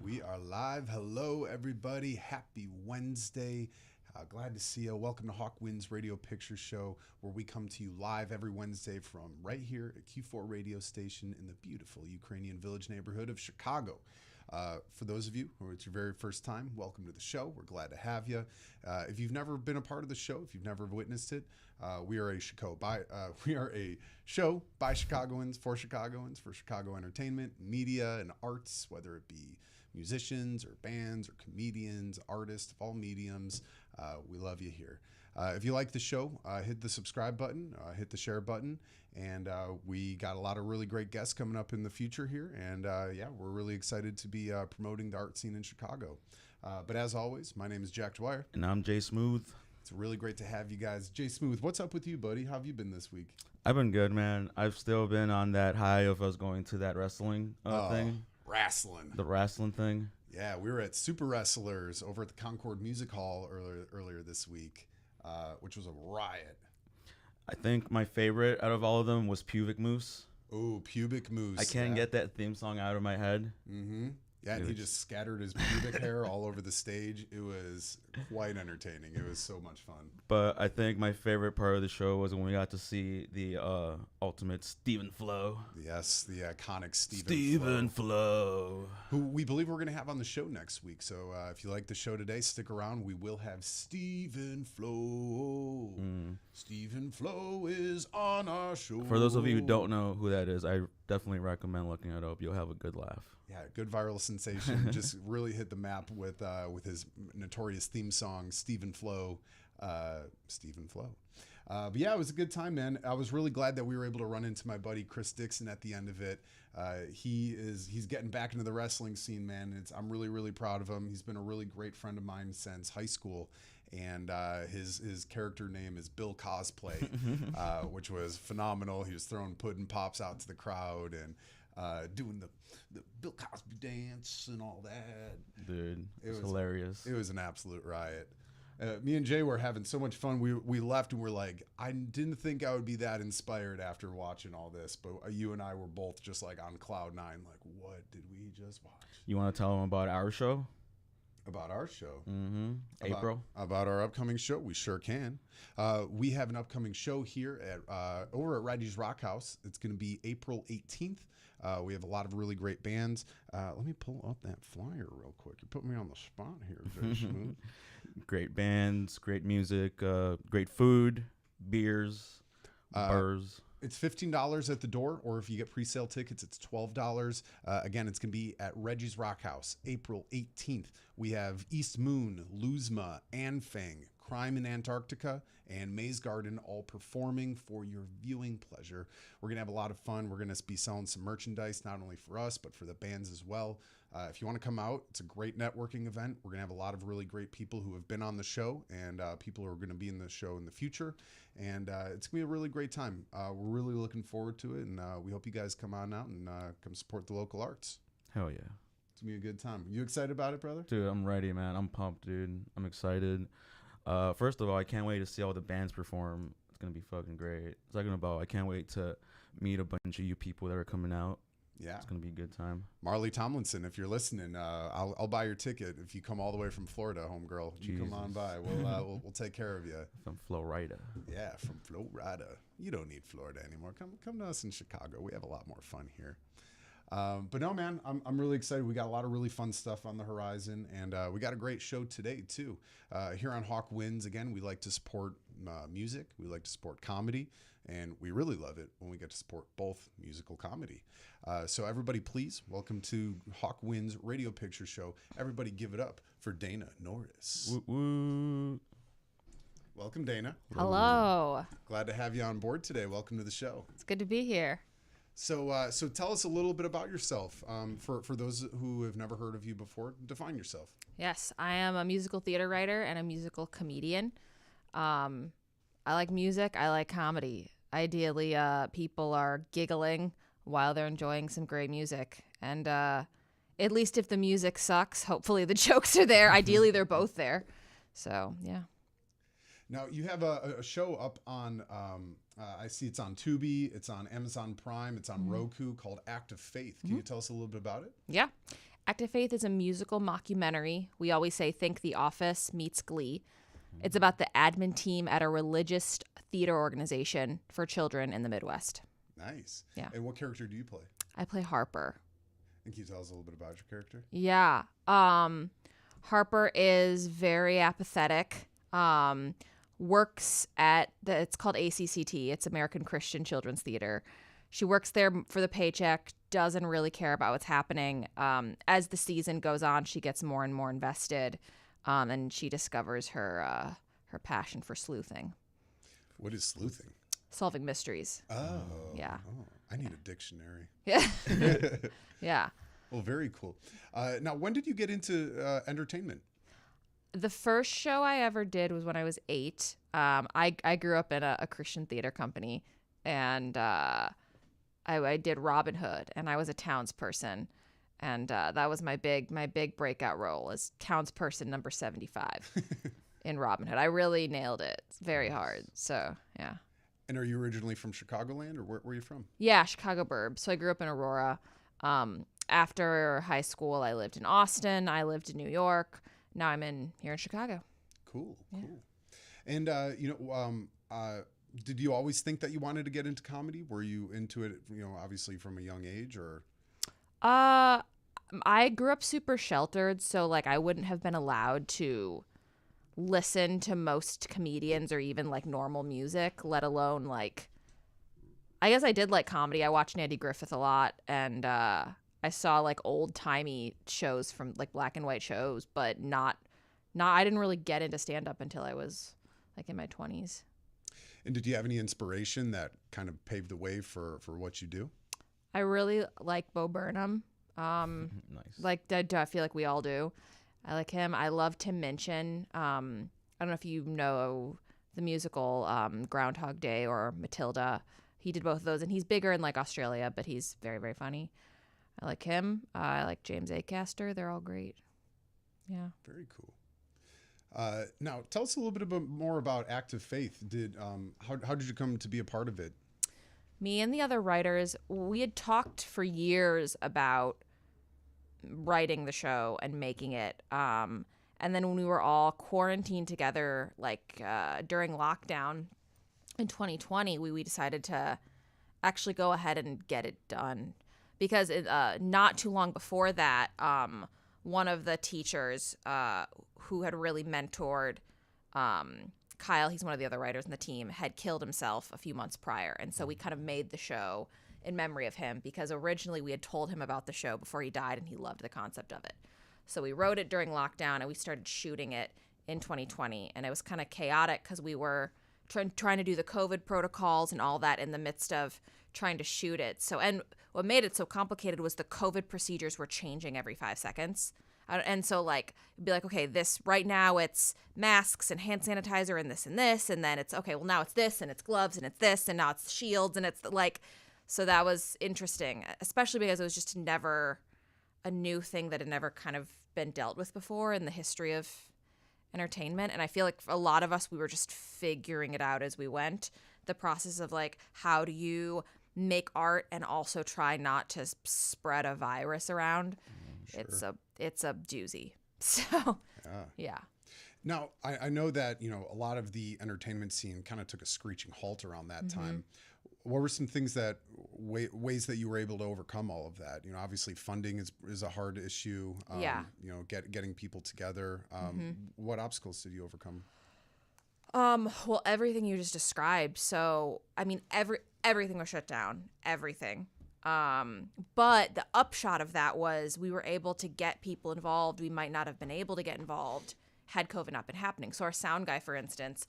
We are live. Hello, everybody. Happy Wednesday. Glad to see you. Welcome to Hawkwind's Radio Picture Show, where we come to you live every Wednesday from right here at Q4 Radio Station in the beautiful Ukrainian Village neighborhood of Chicago. For those of you who it's your very first time, welcome to the show. We're glad to have you. If you've never been a part of the show, if you've never witnessed it, we are a show by Chicagoans for Chicago entertainment, media, and arts, whether it be musicians or bands or comedians, artists of all mediums. We love you here. If you like the show, hit the subscribe button, hit the share button, and we got a lot of really great guests coming up in the future here, and we're really excited to be promoting the art scene in Chicago. But as always, my name is Jack Dwyer. And I'm Jay Smooth. It's really great to have you guys. Jay Smooth, what's up with you, buddy? How have you been this week? I've been good, man. I've still been on that high of us going to that wrestling thing. Wrestling. The wrestling thing. Yeah, we were at Super Wrestlers over at the Concord Music Hall earlier this week, which was a riot. I think my favorite out of all of them was Pubic Moose. Oh, Pubic Moose. I can't get that theme song out of my head. Mm-hmm. Yeah, and he just scattered his pubic hair all over the stage. It was quite entertaining. It was so much fun. But I think my favorite part of the show was when we got to see the ultimate Stephen Flo. Yes, the iconic Stephen Flo. Who we believe we're going to have on the show next week. So if you like the show today, stick around. We will have Stephen Flo. Stephen Flo is on our show. For those of you who don't know who that is, I definitely recommend looking it up. You'll have a good laugh. Yeah, good viral sensation. Just really hit the map with his notorious theme song, Stephen Flo. But yeah, it was a good time, man. I was really glad that we were able to run into my buddy Chris Dixon at the end of it. He's getting back into the wrestling scene, man. I'm really, really proud of him. He's been a really great friend of mine since high school. And his character name is Bill Cosplay, which was phenomenal. He was throwing pudding pops out to the crowd and doing the Bill Cosby dance and all that. Dude, it was hilarious. It was an absolute riot. Me and Jay were having so much fun. We left and we're like, I didn't think I would be that inspired after watching all this, but you and I were both just like on cloud nine. Like, what did we just watch? You want to tell them about our show? About our show. April. About our upcoming show. We sure can. We have an upcoming show here at over at Reggie's Rock House. It's going to be April 18th. We have a lot of really great bands. Let me pull up that flyer real quick. You put me on the spot here, Jay Smooth. Great bands, great music, great food, beers, bars. It's $15 at the door, or if you get pre-sale tickets, it's $12. Again, it's going to be at Reggie's Rock House, April 18th. We have East Moon, Luzma, Anfang, Crime in Antarctica, and Maze Garden all performing for your viewing pleasure. We're going to have a lot of fun. We're going to be selling some merchandise, not only for us, but for the bands as well. If you want to come out, it's a great networking event. We're going to have a lot of really great people who have been on the show and people who are going to be in the show in the future. And it's going to be a really great time. We're really looking forward to it. And we hope you guys come on out and come support the local arts. Hell yeah. It's going to be a good time. You excited about it, brother? Dude, I'm ready, man. I'm pumped, dude. I'm excited. First of all, I can't wait to see all the bands perform. It's going to be fucking great. Second of all, I can't wait to meet a bunch of you people that are coming out. Yeah, it's gonna be a good time. Marley Tomlinson, if you're listening, I'll buy your ticket if you come all the way from Florida, homegirl. You come on by. We'll take care of you. From Florida. Yeah, from Florida. You don't need Florida anymore. Come to us in Chicago. We have a lot more fun here. But no, man, I'm really excited. We got a lot of really fun stuff on the horizon, and we got a great show today too. Here on Hawkwinds, again, we like to support music. We like to support comedy. And we really love it when we get to support both musical comedy. So everybody, please, welcome to Hawkwind's Radio Picture Show. Everybody give it up for Dana Norris. Woo woo. Welcome, Dana. Hello. Glad to have you on board today. Welcome to the show. It's good to be here. So tell us a little bit about yourself. For those who have never heard of you before, define yourself. Yes, I am a musical theater writer and a musical comedian. I like music. I like comedy. Ideally, people are giggling while they're enjoying some great music. And at least if the music sucks, hopefully the jokes are there. Ideally, they're both there. So, yeah. Now, you have a show up on, I see it's on Tubi, it's on Amazon Prime, it's on Roku, called Act of Faith. Can you tell us a little bit about it? Yeah. Act of Faith is a musical mockumentary. We always say think The Office meets Glee. It's about the admin team at a religious theater organization for children in the Midwest. Nice. Yeah. And what character do you play? I play Harper. And can you tell us a little bit about your character? Yeah. Harper is very apathetic. Works at it's called ACCT. It's American Christian Children's Theater. She works there for the paycheck, doesn't really care about what's happening. As the season goes on, she gets more and more invested, and she discovers her passion for sleuthing. What is sleuthing? Solving mysteries. Oh. Yeah. Oh, I need a dictionary. Yeah. Yeah. Well, very cool. Now, when did you get into entertainment? The first show I ever did was when I was 8. I grew up in a Christian theater company, and I did Robin Hood, and I was a townsperson, and that was my big breakout role as townsperson number 75 in Robin Hood. I really nailed it. It's very hard. So yeah. And are you originally from Chicagoland, or where are you from? Yeah, Chicago burb. So I grew up in Aurora. After high school, I lived in Austin. I lived in New York. Now I'm here in Chicago. Cool, Yeah. cool. And did you always think that you wanted to get into comedy? Were you into it, obviously from a young age, or? I grew up super sheltered, so like I wouldn't have been allowed to listen to most comedians or even like normal music, let alone like I guess I did like comedy. I watched Andy Griffith a lot, and I saw like old timey shows from like black and white shows, but not I didn't really get into stand up until I was like in my 20s. And did you have any inspiration that kind of paved the way for what you do? I really like Bo Burnham. Nice. Like I feel like we all do. I like him. I love Tim Minchin. I don't know if you know the musical Groundhog Day or Matilda. He did both of those, and he's bigger in like Australia, but he's very, very funny. I like him. I like James Acaster. They're all great. Yeah. Very cool. Now, tell us a little bit more about Act of Faith. How did you come to be a part of it? Me and the other writers, we had talked for years about writing the show and making it. And then when we were all quarantined together, like during lockdown in 2020, we decided to actually go ahead and get it done. Because not too long before that, one of the teachers who had really mentored Kyle, he's one of the other writers in the team, had killed himself a few months prior. And so we kind of made the show in memory of him, because originally we had told him about the show before he died, and he loved the concept of it. So we wrote it during lockdown, and we started shooting it in 2020. And it was kind of chaotic because we were trying to do the COVID protocols and all that in the midst of trying to shoot it. So, and what made it so complicated was the COVID procedures were changing every 5 seconds. And so like, it'd be like, okay, this right now it's masks and hand sanitizer and this, and then it's, okay, well now it's this, and it's gloves, and it's this, and now it's shields, and it's like, so that was interesting, especially because it was just never a new thing that had never kind of been dealt with before in the history of entertainment. And I feel like for a lot of us, we were just figuring it out as we went. The process of like, how do you make art and also try not to spread a virus around? Sure. It's a doozy. So yeah. Now I know that a lot of the entertainment scene kind of took a screeching halt around that time. What were some things that ways that you were able to overcome all of that? Obviously funding is a hard issue. Yeah. Getting people together. What obstacles did you overcome? Well, everything you just described. So, I mean, everything was shut down. Everything. But the upshot of that was we were able to get people involved we might not have been able to get involved had COVID not been happening. So our sound guy, for instance,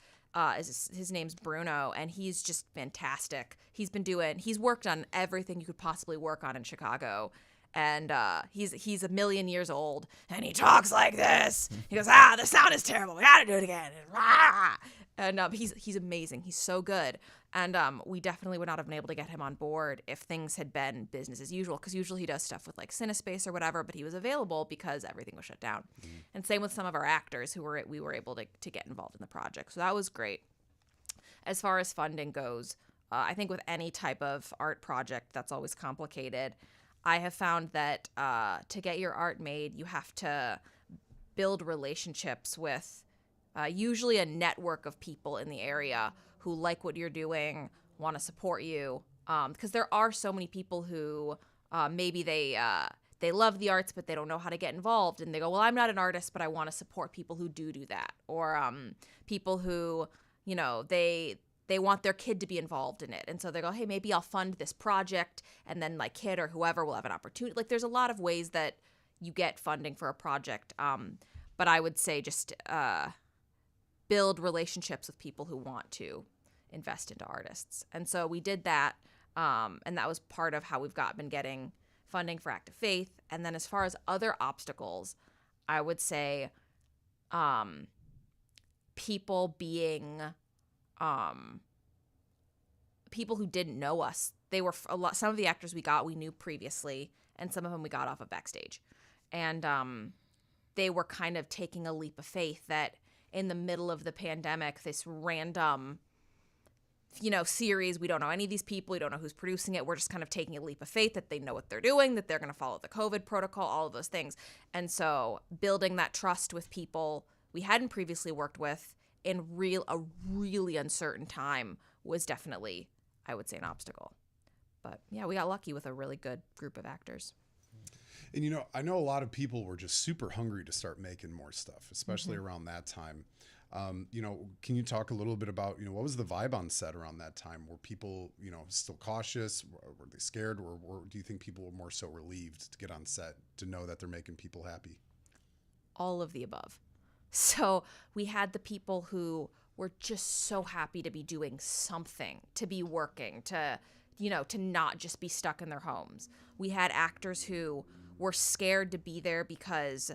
his name's Bruno, and he's just fantastic. He's worked on everything you could possibly work on in Chicago. And he's a million years old, and he talks like this. He goes, the sound is terrible. We gotta do it again. And he's amazing. He's so good. And we definitely would not have been able to get him on board if things had been business as usual, because usually he does stuff with like Cinespace or whatever, but he was available because everything was shut down. And same with some of our actors who we were able to get involved in the project. So that was great. As far as funding goes, I think with any type of art project, that's always complicated. I have found that to get your art made, you have to build relationships with usually a network of people in the area who like what you're doing, want to support you. Because there are so many people who maybe they love the arts, but they don't know how to get involved. And they go, well, I'm not an artist, but I want to support people who do that. Or people who, you know, they want their kid to be involved in it. And so they go, hey, maybe I'll fund this project. And then my kid or whoever will have an opportunity. Like there's a lot of ways that you get funding for a project. But I would say just build relationships with people who want to invest into artists. And so we did that. And that was part of how we've been getting funding for Active Faith. And then as far as other obstacles, I would say people being people who didn't know us. They were some of the actors we knew previously, and some of them we got off of backstage. And they were kind of taking a leap of faith that in the middle of the pandemic, this random series. We don't know any of these people. We don't know who's producing it. We're just kind of taking a leap of faith that they know what they're doing, that they're going to follow the COVID protocol, all of those things. And so building that trust with people we hadn't previously worked with in a really uncertain time was definitely, I would say, an obstacle. But yeah, we got lucky with a really good group of actors. And, I know a lot of people were just super hungry to start making more stuff, especially around that time. Can you talk a little bit about, what was the vibe on set around that time? Were people, still cautious? Were they scared? Or do you think people were more so relieved to get on set to know that they're making people happy? All of the above. So we had the people who were just so happy to be doing something, to be working, to not just be stuck in their homes. We had actors who were scared to be there because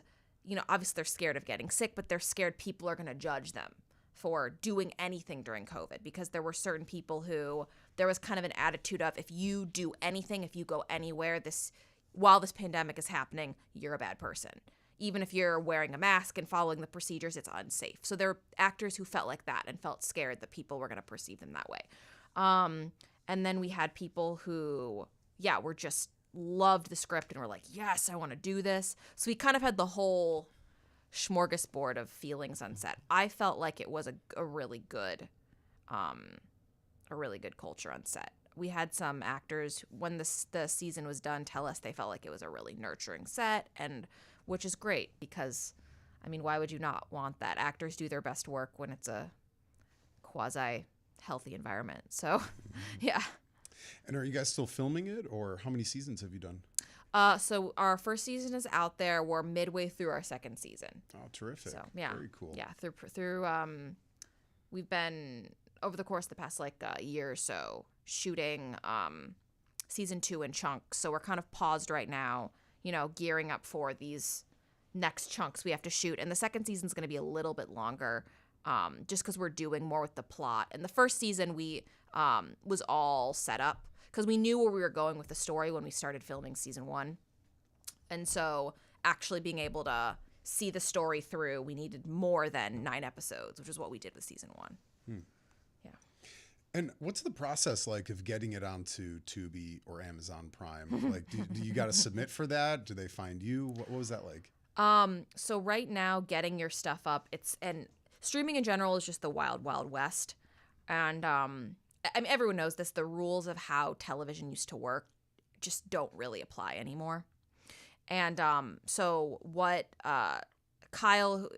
obviously they're scared of getting sick, but they're scared people are going to judge them for doing anything during COVID, because there were certain people who there was kind of an attitude of, if you do anything, if you go anywhere while this pandemic is happening, you're a bad person. Even if you're wearing a mask and following the procedures, it's unsafe. So there were actors who felt like that and felt scared that people were going to perceive them that way. And then we had people who, were just loved the script and were like, yes, I want to do this. So we kind of had the whole smorgasbord of feelings on set. I felt like it was a really good culture on set. We had some actors, when the season was done, tell us they felt like it was a really nurturing set, and which is great because, why would you not want that? Actors do their best work when it's a quasi-healthy environment. So, yeah. And are you guys still filming it, or how many seasons have you done? So our first season is out there. We're midway through our second season. Oh, terrific. So, yeah. Very cool. Yeah. Through we've been, over the course of the past year or so, shooting season 2 in chunks. So we're kind of paused right now, gearing up for these next chunks we have to shoot. And the second season's going to be a little bit longer, just because we're doing more with the plot. And the first season we was all set up because we knew where we were going with the story when we started filming season 1. And so actually being able to see the story through, we needed more than 9 episodes, which is what we did with season 1. Yeah. And what's the process like of getting it onto Tubi or Amazon Prime? Like, do you got to submit for that? Do they find you? What was that like? So right now, getting your stuff up, and streaming in general is just the wild, wild west. And everyone knows this. The rules of how television used to work just don't really apply anymore. And so what Kyle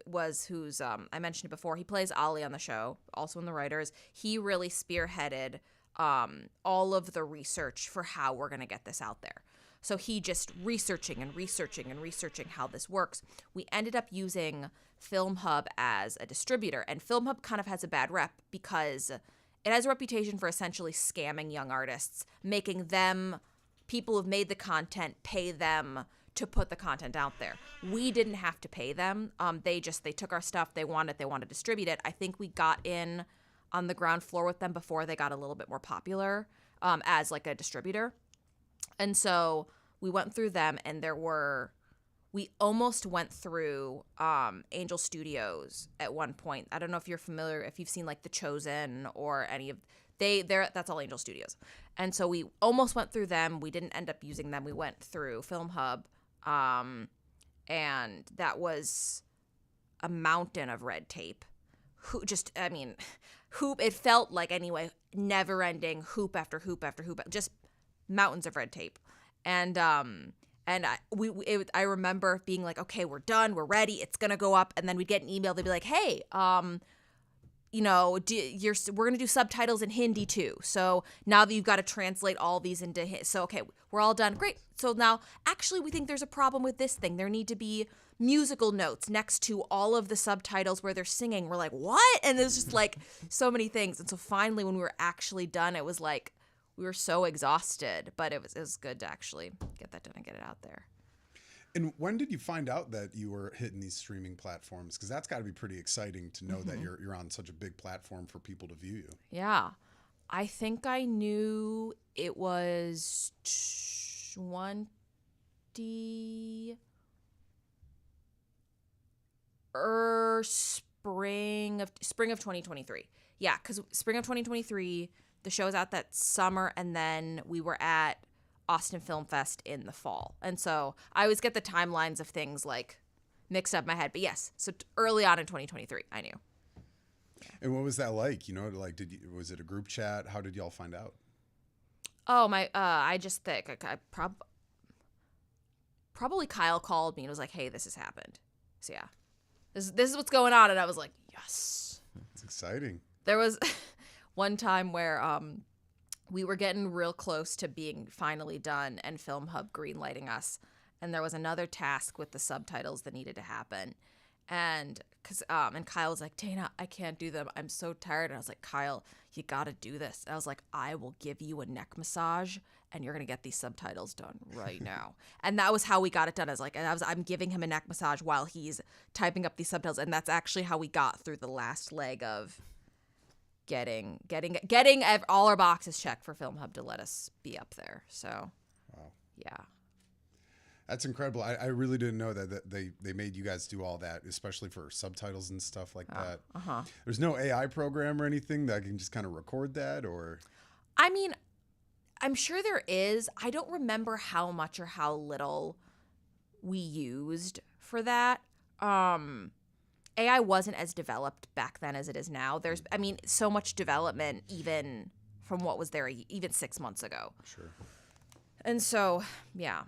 who's I mentioned it before, he plays Ollie on the show, also in the writers. He really spearheaded all of the research for how we're going to get this out there. So he just researching how this works. We ended up using Film Hub as a distributor, and Film Hub kind of has a bad rep because it has a reputation for essentially scamming young artists, making them, people who've made the content, pay them to put the content out there. We didn't have to pay them. They took our stuff. They wanted to distribute it. I think we got in on the ground floor with them before they got a little bit more popular as like a distributor. And so we went through them, and we almost went through Angel Studios at one point. I don't know if you're familiar, if you've seen like The Chosen or any of That's All Angel Studios. And so we almost went through them. We didn't end up using them. We went through Film Hub. And that was a mountain of red tape. It felt like, anyway, never ending hoop after hoop after hoop, just mountains of red tape. And I remember being like, okay, we're done, we're ready, it's gonna go up, and then we'd get an email. They'd be like, hey, we're gonna do subtitles in Hindi too. So now that you've got to translate all these into so okay, we're all done. Great. So now, actually, we think there's a problem with this thing. There need to be musical notes next to all of the subtitles where they're singing. We're like, what? And there's just like so many things. And so finally, when we were actually done, it was like we were so exhausted, but it was good to actually get that done and get it out there. And when did you find out that you were hitting these streaming platforms? Because that's got to be pretty exciting to know that you're on such a big platform for people to view you. Yeah. I think I knew it was spring of 2023. Yeah, because spring of 2023, the show's out that summer, and then we were at Austin Film Fest in the fall. And so I always get the timelines of things like mixed up in my head. But yes, so early on in 2023, I knew. And what was that like? You know, like, was it a group chat? How did y'all find out? Oh, I just think probably Kyle called me and was like, hey, this has happened. So yeah, this is what's going on. And I was like, yes. It's exciting. There was one time where we were getting real close to being finally done and Film Hub greenlighting us. And there was another task with the subtitles that needed to happen. And Kyle was like, Dana, I can't do them. I'm so tired. And I was like, Kyle, you got to do this. And I was like, I will give you a neck massage and you're going to get these subtitles done right now. And that was how we got it done. I'm giving him a neck massage while he's typing up these subtitles. And that's actually how we got through the last leg of getting all our boxes checked for Film Hub to let us be up there. So, wow. Yeah. That's incredible. I really didn't know that they made you guys do all that, especially for subtitles and stuff like that. There's no AI program or anything that can just kind of record that, or? I mean, I'm sure there is. I don't remember how much or how little we used for that. AI wasn't as developed back then as it is now. There's, so much development even from what was there even 6 months ago. Sure. And so, yeah.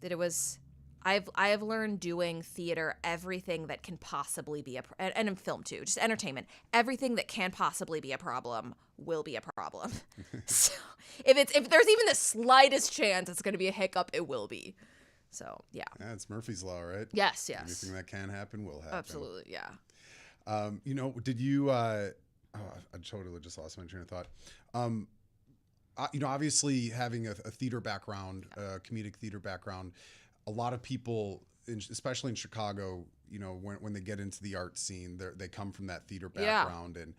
That it was, I have learned doing theater, everything that can possibly be and in film too, just entertainment, everything that can possibly be a problem will be a problem. So if there's even the slightest chance it's going to be a hiccup, it will be. So yeah. Yeah, it's Murphy's Law, right? Yes. Anything that can happen will happen. Absolutely, yeah. Did you? I totally just lost my train of thought. Obviously having a theater background, a comedic theater background, a lot of people, especially in Chicago, when they get into the art scene, they come from that theater background. Yeah. And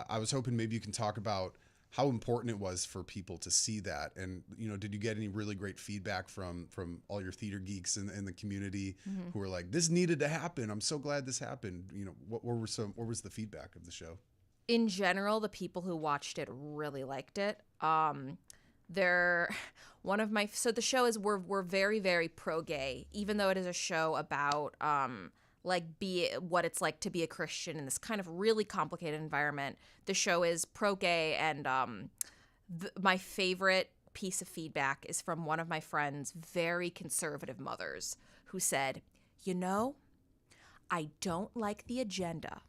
I was hoping maybe you can talk about how important it was for people to see that. And, did you get any really great feedback from all your theater geeks in the community who were like, this needed to happen. I'm so glad this happened. What was the feedback of the show? In general, the people who watched it really liked it. So the show we're very, very pro-gay, even though it is a show about what it's like to be a Christian in this kind of really complicated environment. The show is pro-gay, and my favorite piece of feedback is from one of my friend's very conservative mothers who said, I don't like the agenda,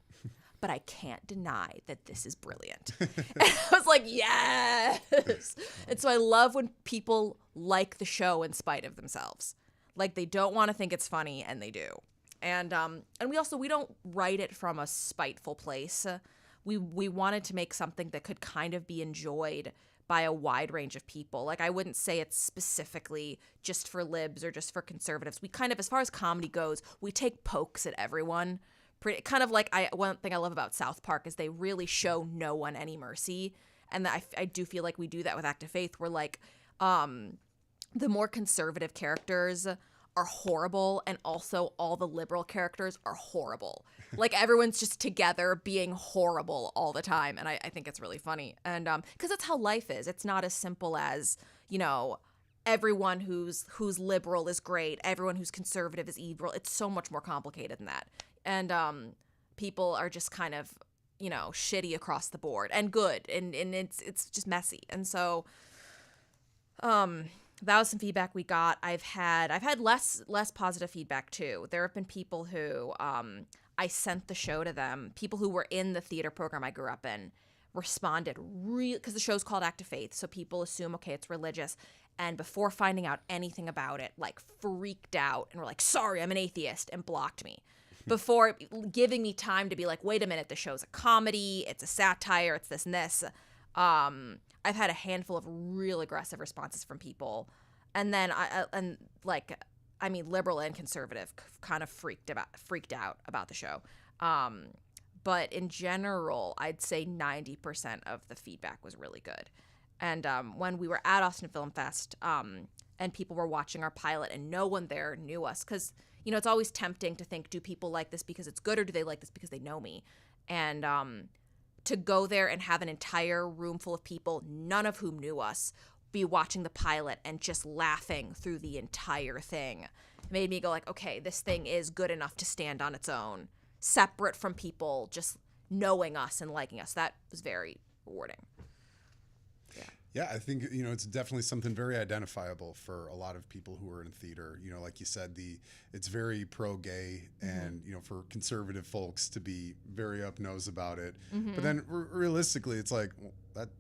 but I can't deny that this is brilliant. And I was like, yes. And so I love when people like the show in spite of themselves. Like, they don't want to think it's funny, and they do. And we don't write it from a spiteful place. We wanted to make something that could kind of be enjoyed by a wide range of people. Like, I wouldn't say it's specifically just for libs or just for conservatives. We kind of, as far as comedy goes, we take pokes at everyone. Kind of like one thing I love about South Park is they really show no one any mercy. And I do feel like we do that with Act of Faith. We're like, the more conservative characters are horrible, and also all the liberal characters are horrible. Like everyone's just together being horrible all the time, and I think it's really funny. And because that's how life is. It's not as simple as, you know, everyone who's liberal is great, everyone who's conservative is evil. It's so much more complicated than that. And people are just kind of, you know, shitty across the board and good, and it's just messy. And so that was some feedback we got. I've had less positive feedback too. There have been people who I sent the show to them, people who were in the theater program I grew up in, responded because the show's called Act of Faith, so people assume, okay, it's religious, and before finding out anything about it, like freaked out and were like, sorry, I'm an atheist, and blocked me. Before giving me time to be like, wait a minute, the show's a comedy, it's a satire, it's this and this. I've had a handful of real aggressive responses from people, and then liberal and conservative kind of freaked out about the show. But in general, I'd say 90% of the feedback was really good. And when we were at Austin Film Fest, and people were watching our pilot, and no one there knew us, because, you know, it's always tempting to think, do people like this because it's good, or do they like this because they know me? And to go there and have an entire room full of people, none of whom knew us, be watching the pilot and just laughing through the entire thing made me go like, okay, this thing is good enough to stand on its own, separate from people just knowing us and liking us. That was very rewarding. Yeah, I think, you know, it's definitely something very identifiable for a lot of people who are in theater. You know, like you said, it's very pro-gay, and, you know, for conservative folks to be very up-nose about it. But then realistically, it's like, well,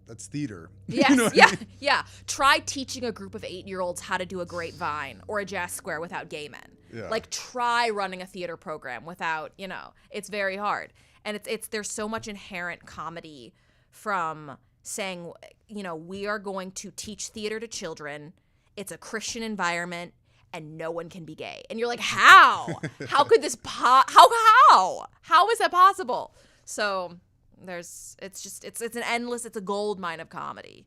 that's theater. Yes, you know what I mean? yeah. Try teaching a group of 8-year-olds how to do a grapevine or a jazz square without gay men. Yeah. Like, try running a theater program without, you know, it's very hard. And there's so much inherent comedy from saying, you know, we are going to teach theater to children. It's a Christian environment, and no one can be gay. And you're like, how? How could this how is that possible? So it's a gold mine of comedy.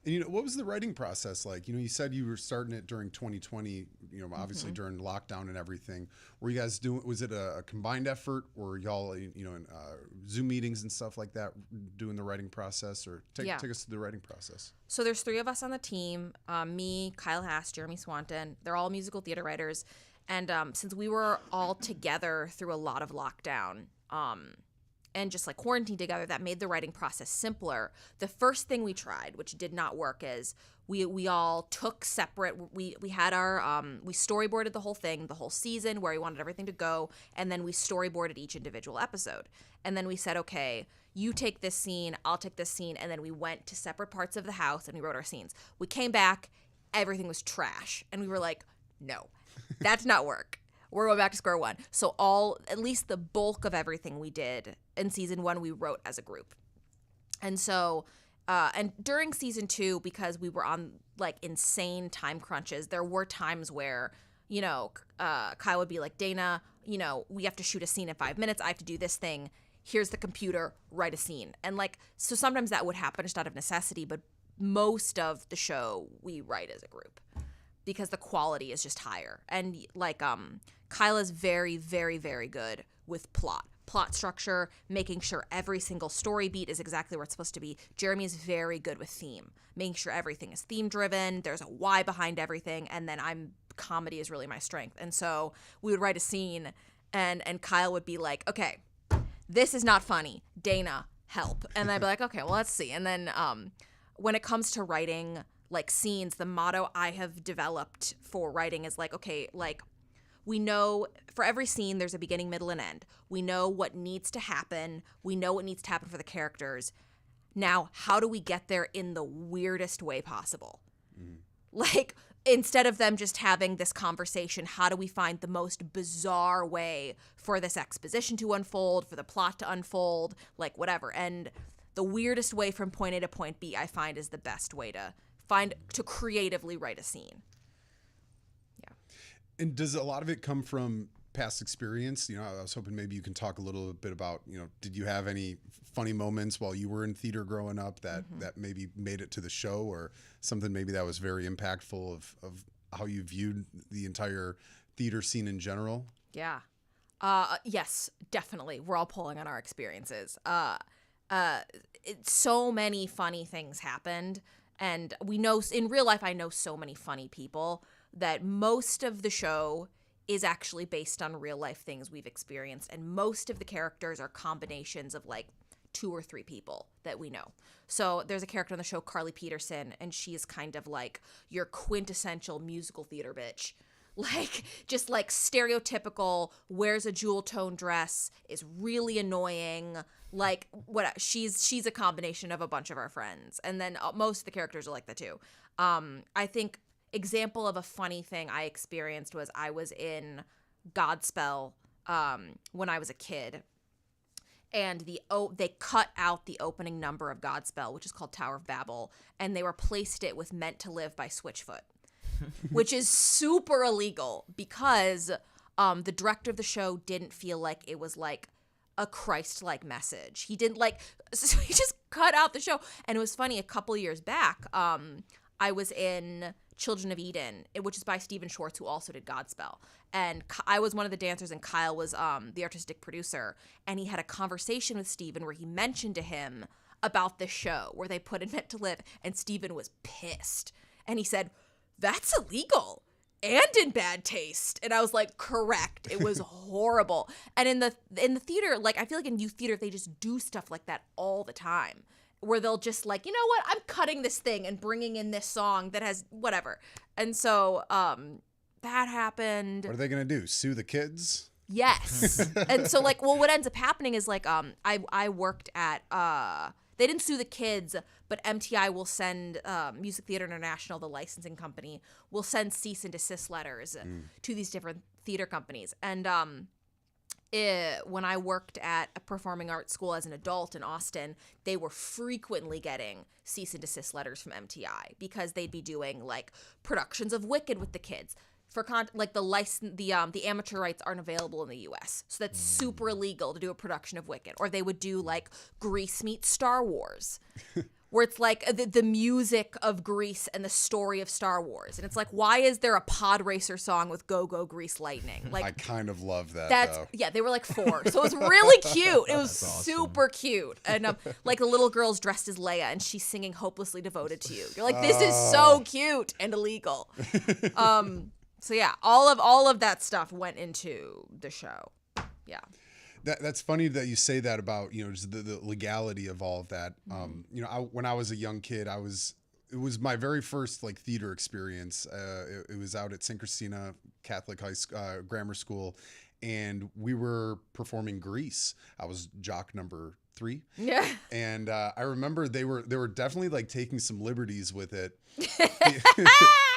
And, you know, what was the writing process like? You know, you said you were starting it during 2020, you know, obviously during lockdown and everything. Were you guys was it a combined effort, or y'all, you know, in Zoom meetings and stuff like that, doing the writing process? Or take us through the writing process. So there's 3 of us on the team, me, Kyle Hass, Jeremy Swanton. They're all musical theater writers. And since we were all together through a lot of lockdown, and just like quarantined together, that made the writing process simpler. The first thing we tried, which did not work, is we all took separate, we had our, we storyboarded the whole thing, the whole season, where we wanted everything to go, and then we storyboarded each individual episode. And then we said, okay, you take this scene, I'll take this scene, and then we went to separate parts of the house and we wrote our scenes. We came back, everything was trash, and we were like, no, that's not work. We're going back to square one. So at least the bulk of everything we did in season 1, we wrote as a group. And so, and during season 2, because we were on like insane time crunches, there were times where, you know, Kyle would be like, Dana, you know, we have to shoot a scene in 5 minutes. I have to do this thing. Here's the computer, write a scene. And like, so sometimes that would happen just out of necessity, but most of the show we write as a group, because the quality is just higher. And like, Kyle is very, very, very good with plot structure, making sure every single story beat is exactly where it's supposed to be. Jeremy is very good with theme, making sure everything is theme driven. There's a why behind everything. And then comedy is really my strength. And so we would write a scene, and Kyle would be like, okay, this is not funny. Dana, help. And I'd be like, okay, well, let's see. And then when it comes to writing like scenes, the motto I have developed for writing is like, okay, like, we know for every scene there's a beginning, middle, and end. We know what needs to happen. We know what needs to happen for the characters. Now, how do we get there in the weirdest way possible? Like, instead of them just having this conversation, how do we find the most bizarre way for this exposition to unfold, for the plot to unfold, like whatever. And the weirdest way from point A to point B, I find, is the best way to creatively write a scene. And does a lot of it come from past experience? You know, I was hoping maybe you can talk a little bit about, you know, did you have any funny moments while you were in theater growing up that maybe made it to the show, or something maybe that was very impactful of how you viewed the entire theater scene in general? Yeah. Yes, definitely. We're all pulling on our experiences. So many funny things happened, and we know in real life, I know so many funny people that most of the show is actually based on real life things we've experienced, and most of the characters are combinations of like 2 or 3 people that we know. So there's a character on the show, Carly Peterson, and she is kind of like your quintessential musical theater bitch. Like, just like stereotypical, wears a jewel tone dress, is really annoying. Like, what she's a combination of a bunch of our friends. And then most of the characters are like that too. I think example of a funny thing I experienced was I was in Godspell when I was a kid. And they cut out the opening number of Godspell, which is called Tower of Babel, and they replaced it with Meant to Live by Switchfoot. Which is super illegal because the director of the show didn't feel like it was like a Christ-like message. He didn't so he just cut out the show. And it was funny, a couple years back, I was in Children of Eden, which is by Stephen Schwartz, who also did Godspell. And I was one of the dancers, and Kyle was the artistic producer. And he had a conversation with Stephen where he mentioned to him about the show where they put in Meant to Live, and Stephen was pissed. And he said, "That's illegal and in bad taste." And I was like, correct. It was horrible. And in the theater, like, I feel like in youth theater, they just do stuff like that all the time, where they'll just like, you know what, I'm cutting this thing and bringing in this song that has whatever. And so that happened. What are they going to do? Sue the kids? Yes. And so like, well, what ends up happening is like, I worked at, they didn't sue the kids, but MTI will send, Music Theater International, the licensing company, will send cease and desist letters to these different theater companies. And when I worked at a performing arts school as an adult in Austin, they were frequently getting cease and desist letters from MTI because they'd be doing like productions of Wicked with the kids. For like the amateur rights aren't available in the U.S., so that's super illegal to do a production of Wicked. Or they would do like Grease meets Star Wars, where it's like the music of Grease and the story of Star Wars, and it's like, why is there a pod racer song with Go Go Grease Lightning? Like, I kind of love that. Though. Yeah, they were like 4, so it was really cute. It was super cute, and like the little girl's dressed as Leia, and she's singing "Hopelessly Devoted to You." You're like, this is so cute and illegal. So yeah, all of that stuff went into the show. Yeah. That's funny that you say that about, just the legality of all of that. When I was a young kid, it was my very first like theater experience. It was out at St. Christina Catholic Grammar School, and we were performing Grease. I was jock number 3. Yeah. And I remember they were definitely like taking some liberties with it.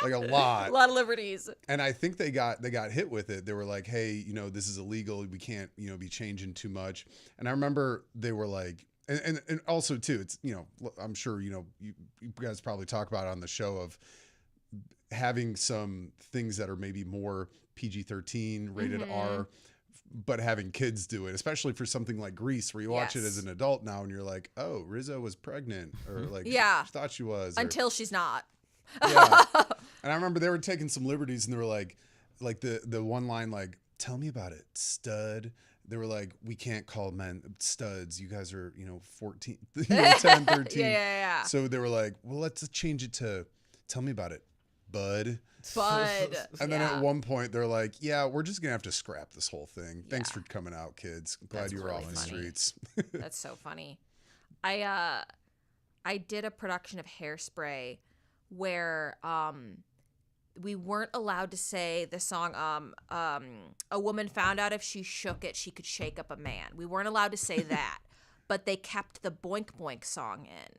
Like a lot of liberties. And I think they got hit with it. They were like, hey, this is illegal. We can't, be changing too much. And I remember they were like, and also too, it's, I'm sure, you guys probably talk about it on the show of having some things that are maybe more PG-13 rated R, but having kids do it, especially for something like Grease, where you watch it as an adult now and you're like, oh, Rizzo was pregnant, or like, she thought she was. Until she's not. Yeah. And I remember they were taking some liberties, and they were like the one line, like, tell me about it, stud. They were like, we can't call men studs. You guys are, 14, 10, 13. Yeah. So they were like, well, let's change it to tell me about it, bud. And then at one point they're like, yeah, we're just gonna have to scrap this whole thing. Thanks for coming out, kids. Glad you were off the streets. That's so funny. I did a production of Hairspray where we weren't allowed to say the song a woman found out if she shook it she could shake up a man. We weren't allowed to say that, but they kept the Boink Boink song in.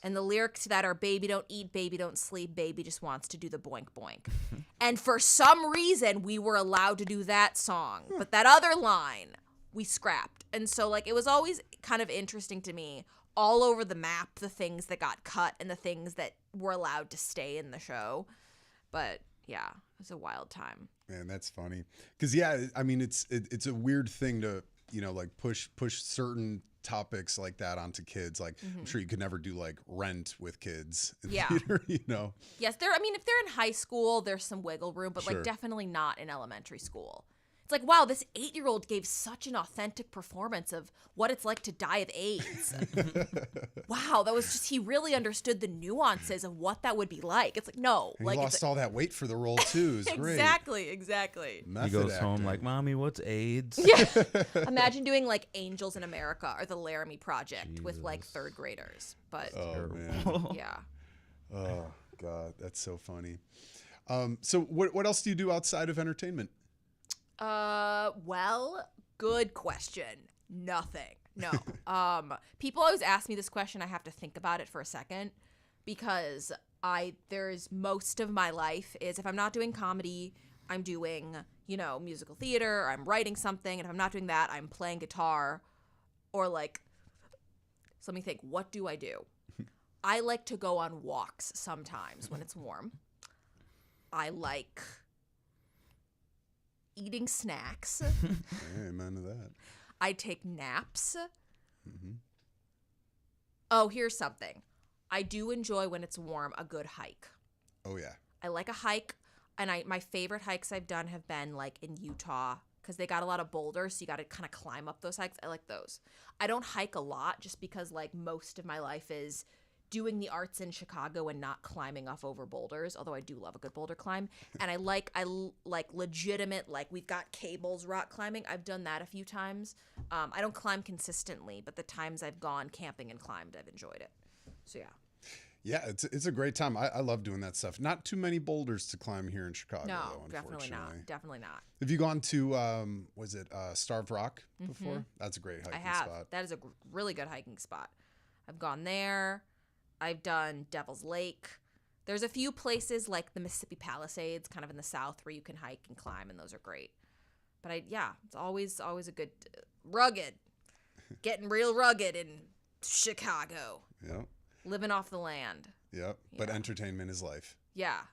And the lyrics to that are, baby don't eat, baby don't sleep, baby just wants to do the boink boink. And for some reason, we were allowed to do that song. But that other line, we scrapped. And so, like, it was always kind of interesting to me, all over the map, the things that got cut and the things that were allowed to stay in the show. But, yeah, it was a wild time. Man, that's funny. Because, yeah, I mean, it's a weird thing to, like, push certain topics like that onto kids. Like I'm sure you could never do like Rent with kids in Yeah. theater, you know. Yes, I mean, if they're in high school, there's some wiggle room, but Sure. like definitely not in elementary school. It's like, wow, this 8-year-old gave such an authentic performance of what it's like to die of AIDS. Wow, that was just, he really understood the nuances of what that would be like. It's like, no. And like he lost all that weight for the role too. It's great. Exactly. Method He goes home acting. like, "Mommy, what's AIDS?" Yeah. Imagine doing like Angels in America or the Laramie Project with like Jesus. 3rd graders. But Oh man. yeah. Oh God, that's so funny. So what else do you do outside of entertainment? Well, good question. Nothing. No. People always ask me this question. I have to think about it for a second because there's most of my life is if I'm not doing comedy, I'm doing, musical theater, or I'm writing something. And if I'm not doing that, I'm playing guitar or like, so let me think, what do I do? I like to go on walks sometimes when it's warm. I like eating snacks. Hey, amen to that. I take naps. Oh, here's something. I do enjoy when it's warm a good hike. Oh yeah. I like a hike, and my favorite hikes I've done have been like in Utah because they got a lot of boulders, so you got to kind of climb up those hikes. I like those. I don't hike a lot just because like most of my life is doing the arts in Chicago and not climbing off over boulders, although I do love a good boulder climb. And I like legitimate, like we've got cables rock climbing. I've done that a few times. I don't climb consistently, but the times I've gone camping and climbed, I've enjoyed it. So yeah. Yeah, it's a great time. I love doing that stuff. Not too many boulders to climb here in Chicago, No, though, definitely not. unfortunately. Definitely not. Have you gone to Starved Rock before? That's a great hiking I have. spot. That is a really good hiking spot. I've gone there. I've done Devil's Lake. There's a few places like the Mississippi Palisades, kind of in the south, where you can hike and climb, and those are great. But it's always a good rugged, getting real rugged in Chicago, Yep. living off the land. Yep. But Yeah. entertainment is life. Yeah.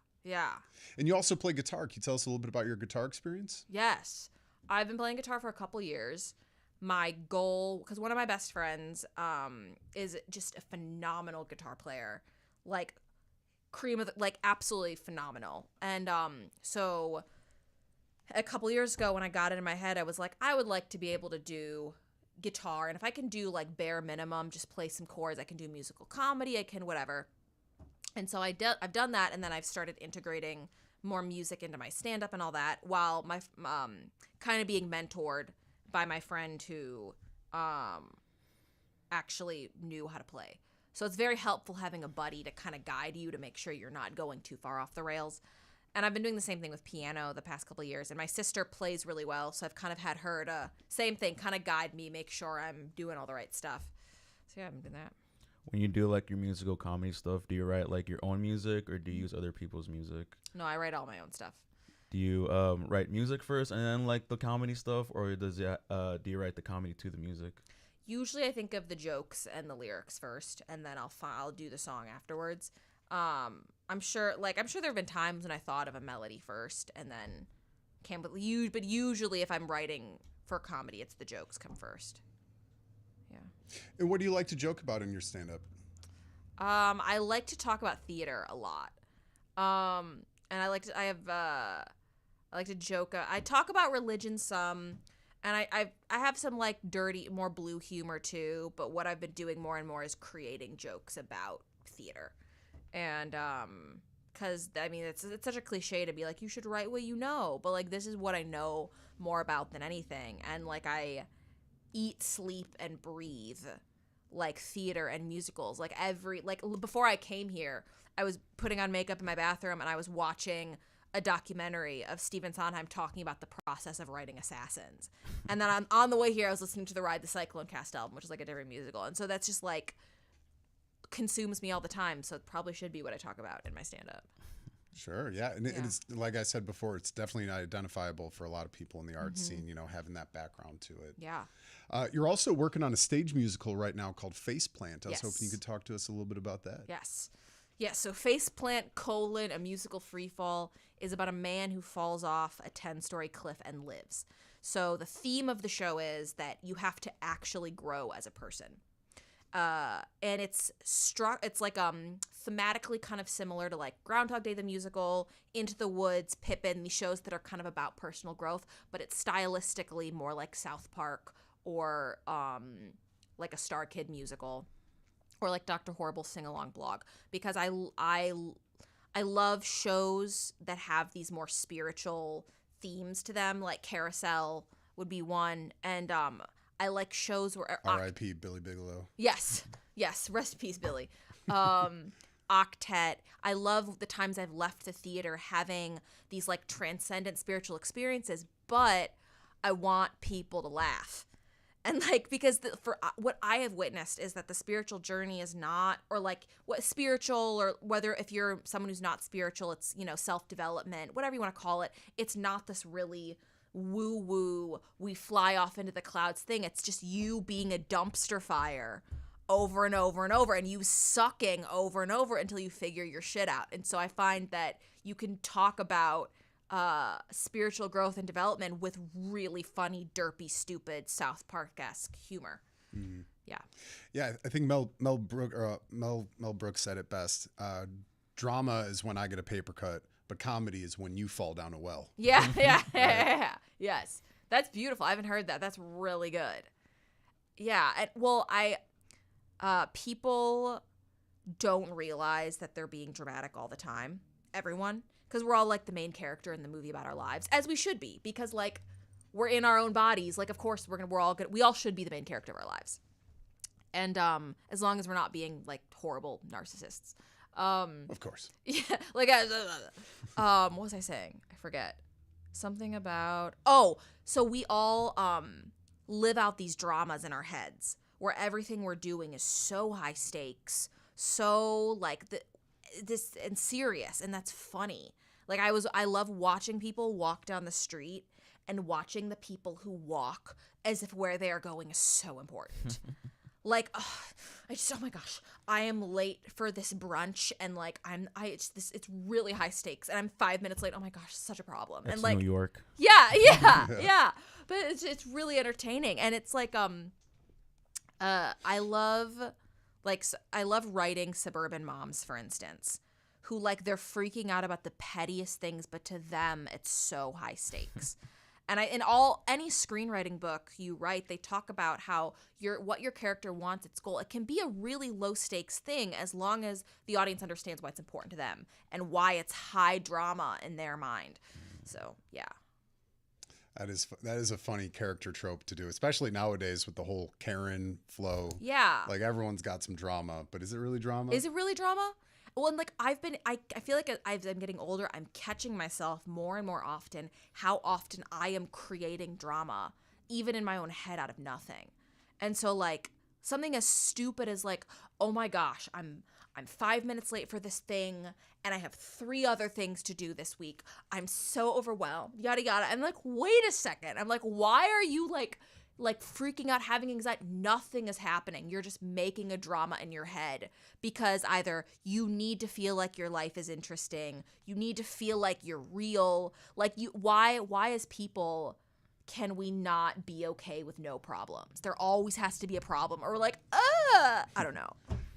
And you also play guitar. Can you tell us a little bit about your guitar experience? Yes. I've been playing guitar for a couple years. My goal, because one of my best friends is just a phenomenal guitar player, like cream of like absolutely phenomenal. And so a couple years ago when I got it in my head, I was like, I would like to be able to do guitar, and if I can do like bare minimum, just play some chords, I can do musical comedy, I can whatever. And so I've done that, and then I've started integrating more music into my stand-up and all that, while my kind of being mentored by my friend who actually knew how to play. So it's very helpful having a buddy to kind of guide you to make sure you're not going too far off the rails. And I've been doing the same thing with piano the past couple of years. And my sister plays really well, so I've kind of had her to, same thing, kind of guide me, make sure I'm doing all the right stuff. So yeah, I've been doing that. When you do like your musical comedy stuff, do you write like your own music or do you use other people's music? No, I write all my own stuff. Do you write music first and then like the comedy stuff, or do you write the comedy to the music? Usually I think of the jokes and the lyrics first, and then I'll do the song afterwards. I'm sure there have been times when I thought of a melody first and then came with you, but usually if I'm writing for comedy, it's the jokes come first. Yeah. And what do you like to joke about in your stand-up? I like to talk about theater a lot. And I like to joke. I talk about religion some, and I have some like dirty, more blue humor too. But what I've been doing more and more is creating jokes about theater, and because I mean it's such a cliche to be like you should write what you know, but like this is what I know more about than anything, and like I eat, sleep, and breathe like theater and musicals. Like before I came here, I was putting on makeup in my bathroom and I was watching a documentary of Stephen Sondheim talking about the process of writing Assassins. And then on the way here, I was listening to the Ride the Cyclone Cast album, which is like a different musical. And so that's just like consumes me all the time. So it probably should be what I talk about in my stand-up. Sure, yeah. And it's like I said before, it's definitely not identifiable for a lot of people in the art scene, having that background to it. Yeah. You're also working on a stage musical right now called Faceplant. I was Yes. hoping you could talk to us a little bit about that. Yes. Yeah, so Faceplant, a musical freefall, is about a man who falls off a 10-story cliff and lives. So the theme of the show is that you have to actually grow as a person. And it's like thematically kind of similar to like Groundhog Day the musical, Into the Woods, Pippin, these shows that are kind of about personal growth, but it's stylistically more like South Park or like a Star Kid musical or like Dr. Horrible's sing-along blog, because I love shows that have these more spiritual themes to them, like Carousel would be one, and I like shows where R.I.P. Billy Bigelow. Yes, rest in peace, Billy. Octet. I love the times I've left the theater having these like transcendent spiritual experiences, but I want people to laugh. And like, because for what I have witnessed is that the spiritual journey is not, or like what spiritual, or whether if you're someone who's not spiritual, it's, you know, self-development, whatever you want to call it. It's not this really woo-woo, we fly off into the clouds thing. It's just you being a dumpster fire over and over and over, and you sucking over and over until you figure your shit out. And so I find that you can talk about spiritual growth and development with really funny, derpy, stupid South Park-esque humor. Mm-hmm. Yeah, I think Mel Brooks said it best. Drama is when I get a paper cut, but comedy is when you fall down a well. Yeah. Yes, that's beautiful. I haven't heard that. That's really good. Yeah, and well, people don't realize that they're being dramatic all the time. Everyone. Because we're all like the main character in the movie about our lives, as we should be, because like we're in our own bodies. Like, of course we're all good. We all should be the main character of our lives. And as long as we're not being like horrible narcissists. Of course. Yeah. Like, what was I saying? I forget. Something about, so we all live out these dramas in our heads where everything we're doing is so high stakes, so like this and serious, and that's funny. Like I love watching people walk down the street and watching the people who walk as if where they are going is so important. Like, oh my gosh, I am late for this brunch, and like it's really high stakes, and I'm 5 minutes late. Oh my gosh, such a problem. That's and like New York. Yeah. But it's really entertaining, and it's like I love writing suburban moms, for instance, who like they're freaking out about the pettiest things, but to them it's so high stakes. And any screenwriting book you write, they talk about how what your character wants, its goal. It can be a really low stakes thing as long as the audience understands why it's important to them and why it's high drama in their mind. So yeah. That is a funny character trope to do, especially nowadays with the whole Karen flow. Yeah. Like everyone's got some drama, but is it really drama? Is it really drama? Well, and like I feel like as I'm getting older, I'm catching myself more and more often how often I am creating drama, even in my own head out of nothing. And so like something as stupid as like, oh my gosh, I'm 5 minutes late for this thing, and I have 3 other things to do this week. I'm so overwhelmed, yada yada. I'm like, wait a second. I'm like, why are you like freaking out, having anxiety? Nothing is happening. You're just making a drama in your head because either you need to feel like your life is interesting, you need to feel like you're real. Like why as people can we not be okay with no problems? There always has to be a problem, or like, I don't know.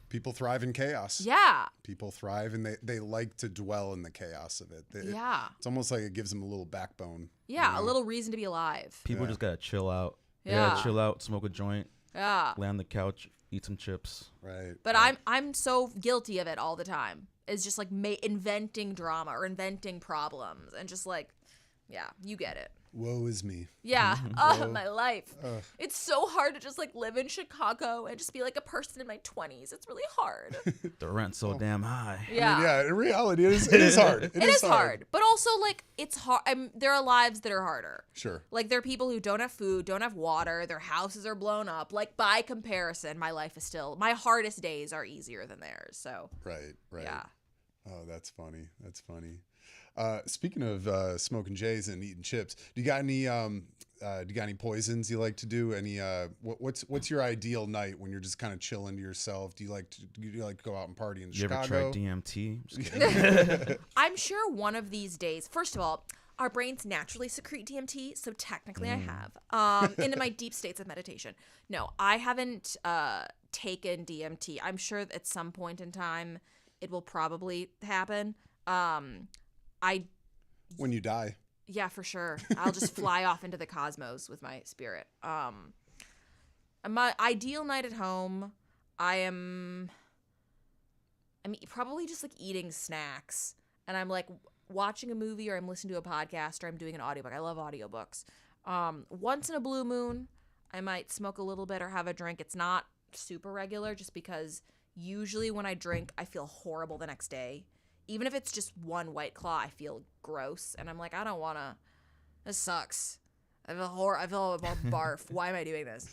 People thrive in chaos. Yeah. People thrive, and they like to dwell in the chaos of it. It's almost like it gives them a little backbone. Yeah, you know? a little reason to be alive. People just gotta chill out. They Yeah. gotta chill out, smoke a joint, Yeah. lay on the couch, eat some chips. Right. But right. I'm so guilty of it all the time. It's just like inventing drama or inventing problems, and just like, yeah, you get it. Woe is me. Yeah. Woe. My life. Ugh. It's so hard to just like live in Chicago and just be like a person in my 20s. It's really hard. The rent's so damn high. Yeah. I mean, yeah, in reality, it is hard. It is hard. But also like it's hard. There are lives that are harder. Sure. Like there are people who don't have food, don't have water, their houses are blown up. Like by comparison, my life is still, my hardest days are easier than theirs. So Right. yeah. Oh, that's funny. That's funny. Speaking of smoking J's and eating chips, do you got any poisons you like to do? Any what's your ideal night when you're just kind of chilling to yourself? Do you like to go out and party in You Chicago? ever tried DMT? Just kidding. I'm sure one of these days, first of all, Our brains naturally secrete DMT, so technically I have. Into my deep states of meditation. No, I haven't taken DMT. I'm sure at some point in time it will probably happen. When you die. Yeah, for sure. I'll just fly off into the cosmos with my spirit. My ideal night at home, I'm probably just like eating snacks, and I'm like watching a movie, or I'm listening to a podcast, or I'm doing an audiobook. I love audiobooks. Once in a blue moon, I might smoke a little bit or have a drink. It's not super regular, just because usually when I drink, I feel horrible the next day. Even if it's just one White Claw, I feel gross, and I'm like, I don't want to. This sucks. I feel a barf. Why am I doing this?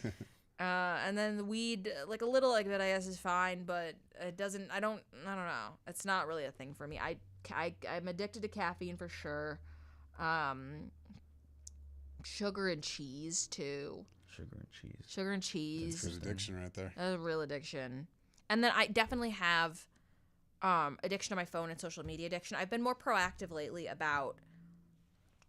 And then the weed, like a little like that, I guess is fine, but it doesn't. I don't know. It's not really a thing for me. I'm addicted to caffeine for sure. Sugar and cheese too. Sugar and cheese. That's good addiction right there. That's a real addiction. And then I definitely have addiction to my phone and social media addiction. I've been more proactive lately about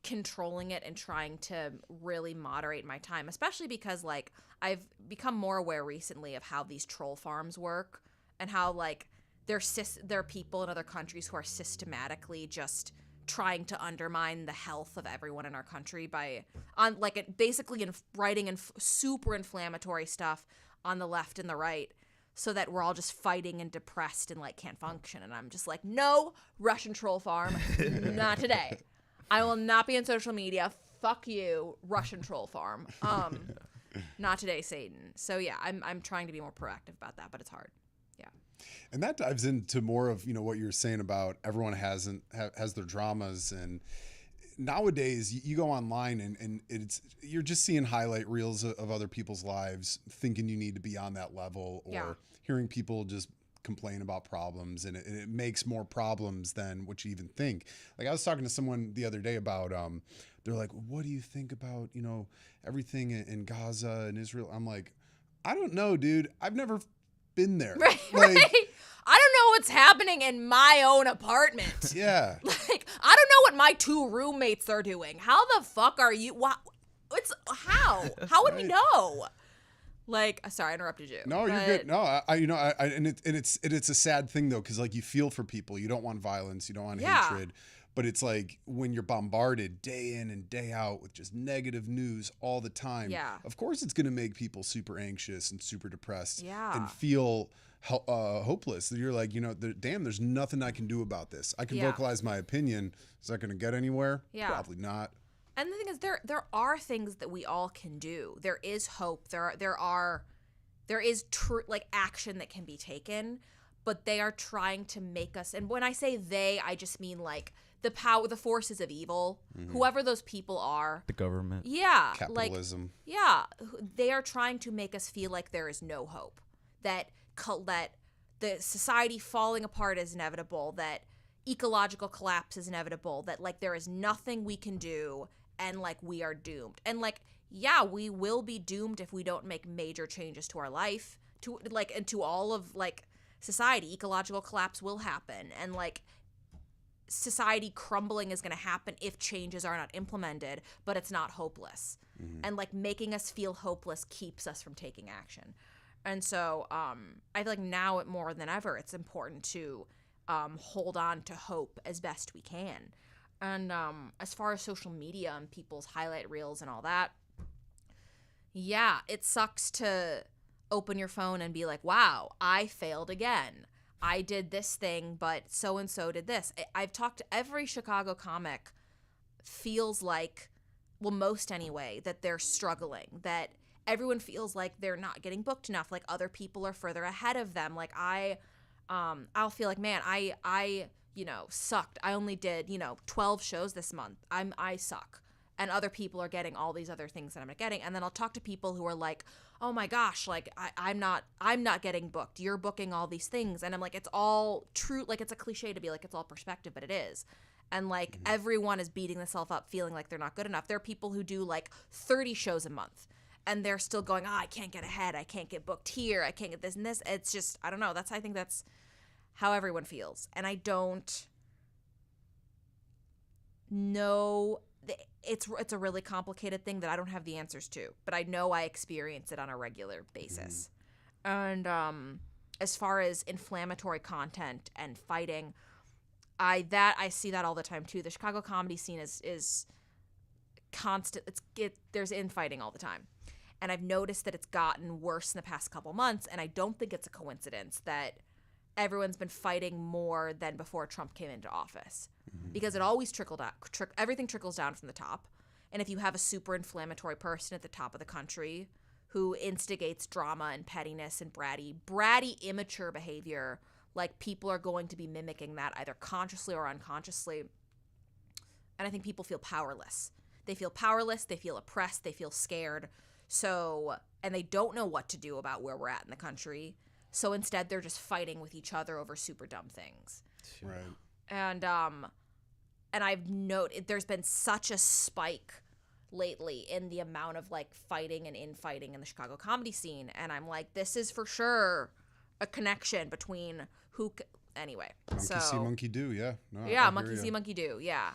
controlling it and trying to really moderate my time, especially because like I've become more aware recently of how these troll farms work, and how like there are people in other countries who are systematically just trying to undermine the health of everyone in our country by basically writing super inflammatory stuff on the left and the right, so that we're all just fighting and depressed and like can't function. And I'm just like, no, Russian troll farm, not today. I will not be on social media. Fuck you, Russian troll farm. Not today, Satan. So yeah, I'm trying to be more proactive about that, but it's hard. Yeah. And that dives into more of, what you're saying about everyone has their dramas, and nowadays you go online and you're just seeing highlight reels of other people's lives, thinking you need to be on that level, or hearing people just complain about problems, and it makes more problems than what you even think. Like I was talking to someone the other day about they're like, what do you think about everything in Gaza and Israel? I'm like, I don't know, dude. I've never been there. Right. I don't know what's happening in my own apartment. Yeah. Like I don't know what my two roommates are doing. How the fuck are you? How would we know? Like, sorry, I interrupted you. No, you're good. No, it's a sad thing though, because like you feel for people. You don't want violence. You don't want hatred. But it's like when you're bombarded day in and day out with just negative news all the time. Yeah. Of course, it's going to make people super anxious and super depressed. Yeah. And feel hopeless. You're like, damn, there's nothing I can do about this. I can vocalize my opinion. Is that going to get anywhere? Yeah. Probably not. And the thing is, there are things that we all can do. There is hope. There is action that can be taken, but they are trying to make us. And when I say they, I just mean like the forces of evil, whoever those people are, the government. Yeah, capitalism. They are trying to make us feel like there is no hope. That the society falling apart is inevitable. That ecological collapse is inevitable. That like there is nothing we can do. And like we are doomed. And like, yeah, we will be doomed if we don't make major changes to our life, to all of like society. Ecological collapse will happen, and like society crumbling is going to happen if changes are not implemented, but it's not hopeless. And like making us feel hopeless keeps us from taking action. And so I feel like now more than ever, it's important to hold on to hope as best we can. And as far as social media and people's highlight reels and all that, yeah, it sucks to open your phone and be like, wow, I failed again. I did this thing, but so-and-so did this. I've talked to every Chicago comic feels like, well, most anyway, that they're struggling, that everyone feels like they're not getting booked enough, like other people are further ahead of them. Like I'll feel like, man, I sucked. I only did, 12 shows this month. I suck. And other people are getting all these other things that I'm not getting. And then I'll talk to people who are like, oh my gosh, like I'm not getting booked. You're booking all these things. And I'm like, it's all true. Like it's a cliche to be like, it's all perspective, but it is. And like everyone is beating themselves up, feeling like they're not good enough. There are people who do like 30 shows a month and they're still going, I can't get ahead. I can't get booked here. I can't get this and this. It's just, I don't know. I think that's how everyone feels. And I don't know it's a really complicated thing that I don't have the answers to, but I know I experience it on a regular basis. And as far as inflammatory content and fighting, I see that all the time too. The Chicago comedy scene is constant. There's infighting all the time. And I've noticed that it's gotten worse in the past couple months, and I don't think it's a coincidence that everyone's been fighting more than before Trump came into office. Because it always trickled out. Everything trickles down from the top. And if you have a super inflammatory person at the top of the country who instigates drama and pettiness and bratty, immature behavior, like, people are going to be mimicking that either consciously or unconsciously. And I think people feel powerless. They feel powerless. They feel oppressed. They feel scared. So, and they don't know what to do about where we're at in the country. So instead, they're just fighting with each other over super dumb things. Right. And I've noted there's been such a spike lately in the amount of, like, fighting and infighting in the Chicago comedy scene. And I'm like, this is for sure a connection between anyway. Monkey see, monkey do, yeah. No, yeah, I monkey hear see, ya. monkey do, yeah.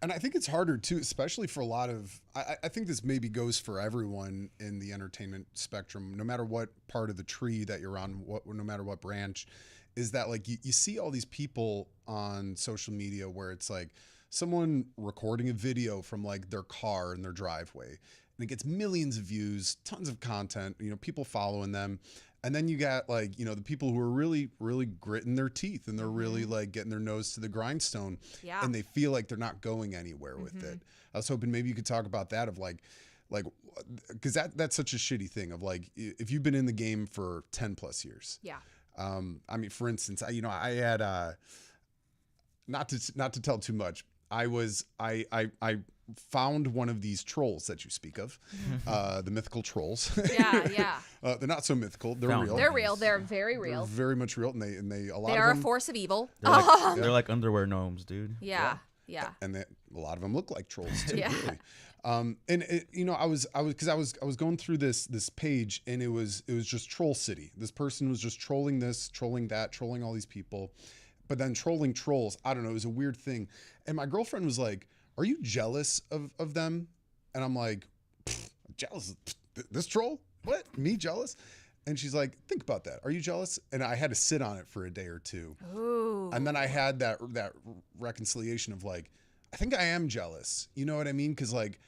And I think it's harder too, especially for a lot of, I think this maybe goes for everyone in the entertainment spectrum, no matter what part of the tree that you're on, no matter what branch, is that, like, you see all these people on social media where it's like someone recording a video from, like, their car in their driveway, and it gets millions of views, tons of content, people following them. And then you got, like, the people who are really, really gritting their teeth, and they're really, like, getting their nose to the grindstone. Yeah. And they feel like they're not going anywhere with it. I was hoping maybe you could talk about that, of like, because that's such a shitty thing of, like, if you've been in the game for 10 plus years. Yeah. I mean, for instance, I had, not to tell too much, I found one of these trolls that you speak of, the mythical trolls. Yeah. They're not so mythical. They're Found real. They're real. They're very They're real. very much real, and they a lot They of are a them, force of evil. They're like underwear gnomes, dude. Yeah. and a lot of them look like trolls too. Yeah. Really. And it, I was going through this page, and it was just Troll City. This person was just trolling this, trolling that, trolling all these people, but then trolling trolls. I don't know. It was a weird thing. And my girlfriend was like, "Are you jealous of them?" And I'm like, "Jealous? This troll? What? Me jealous?" And she's like, "Think about that. Are you jealous?" And I had to sit on it for a day or two. Ooh. And then I had that reconciliation of, like, I think I am jealous. You know what I mean? Because, like,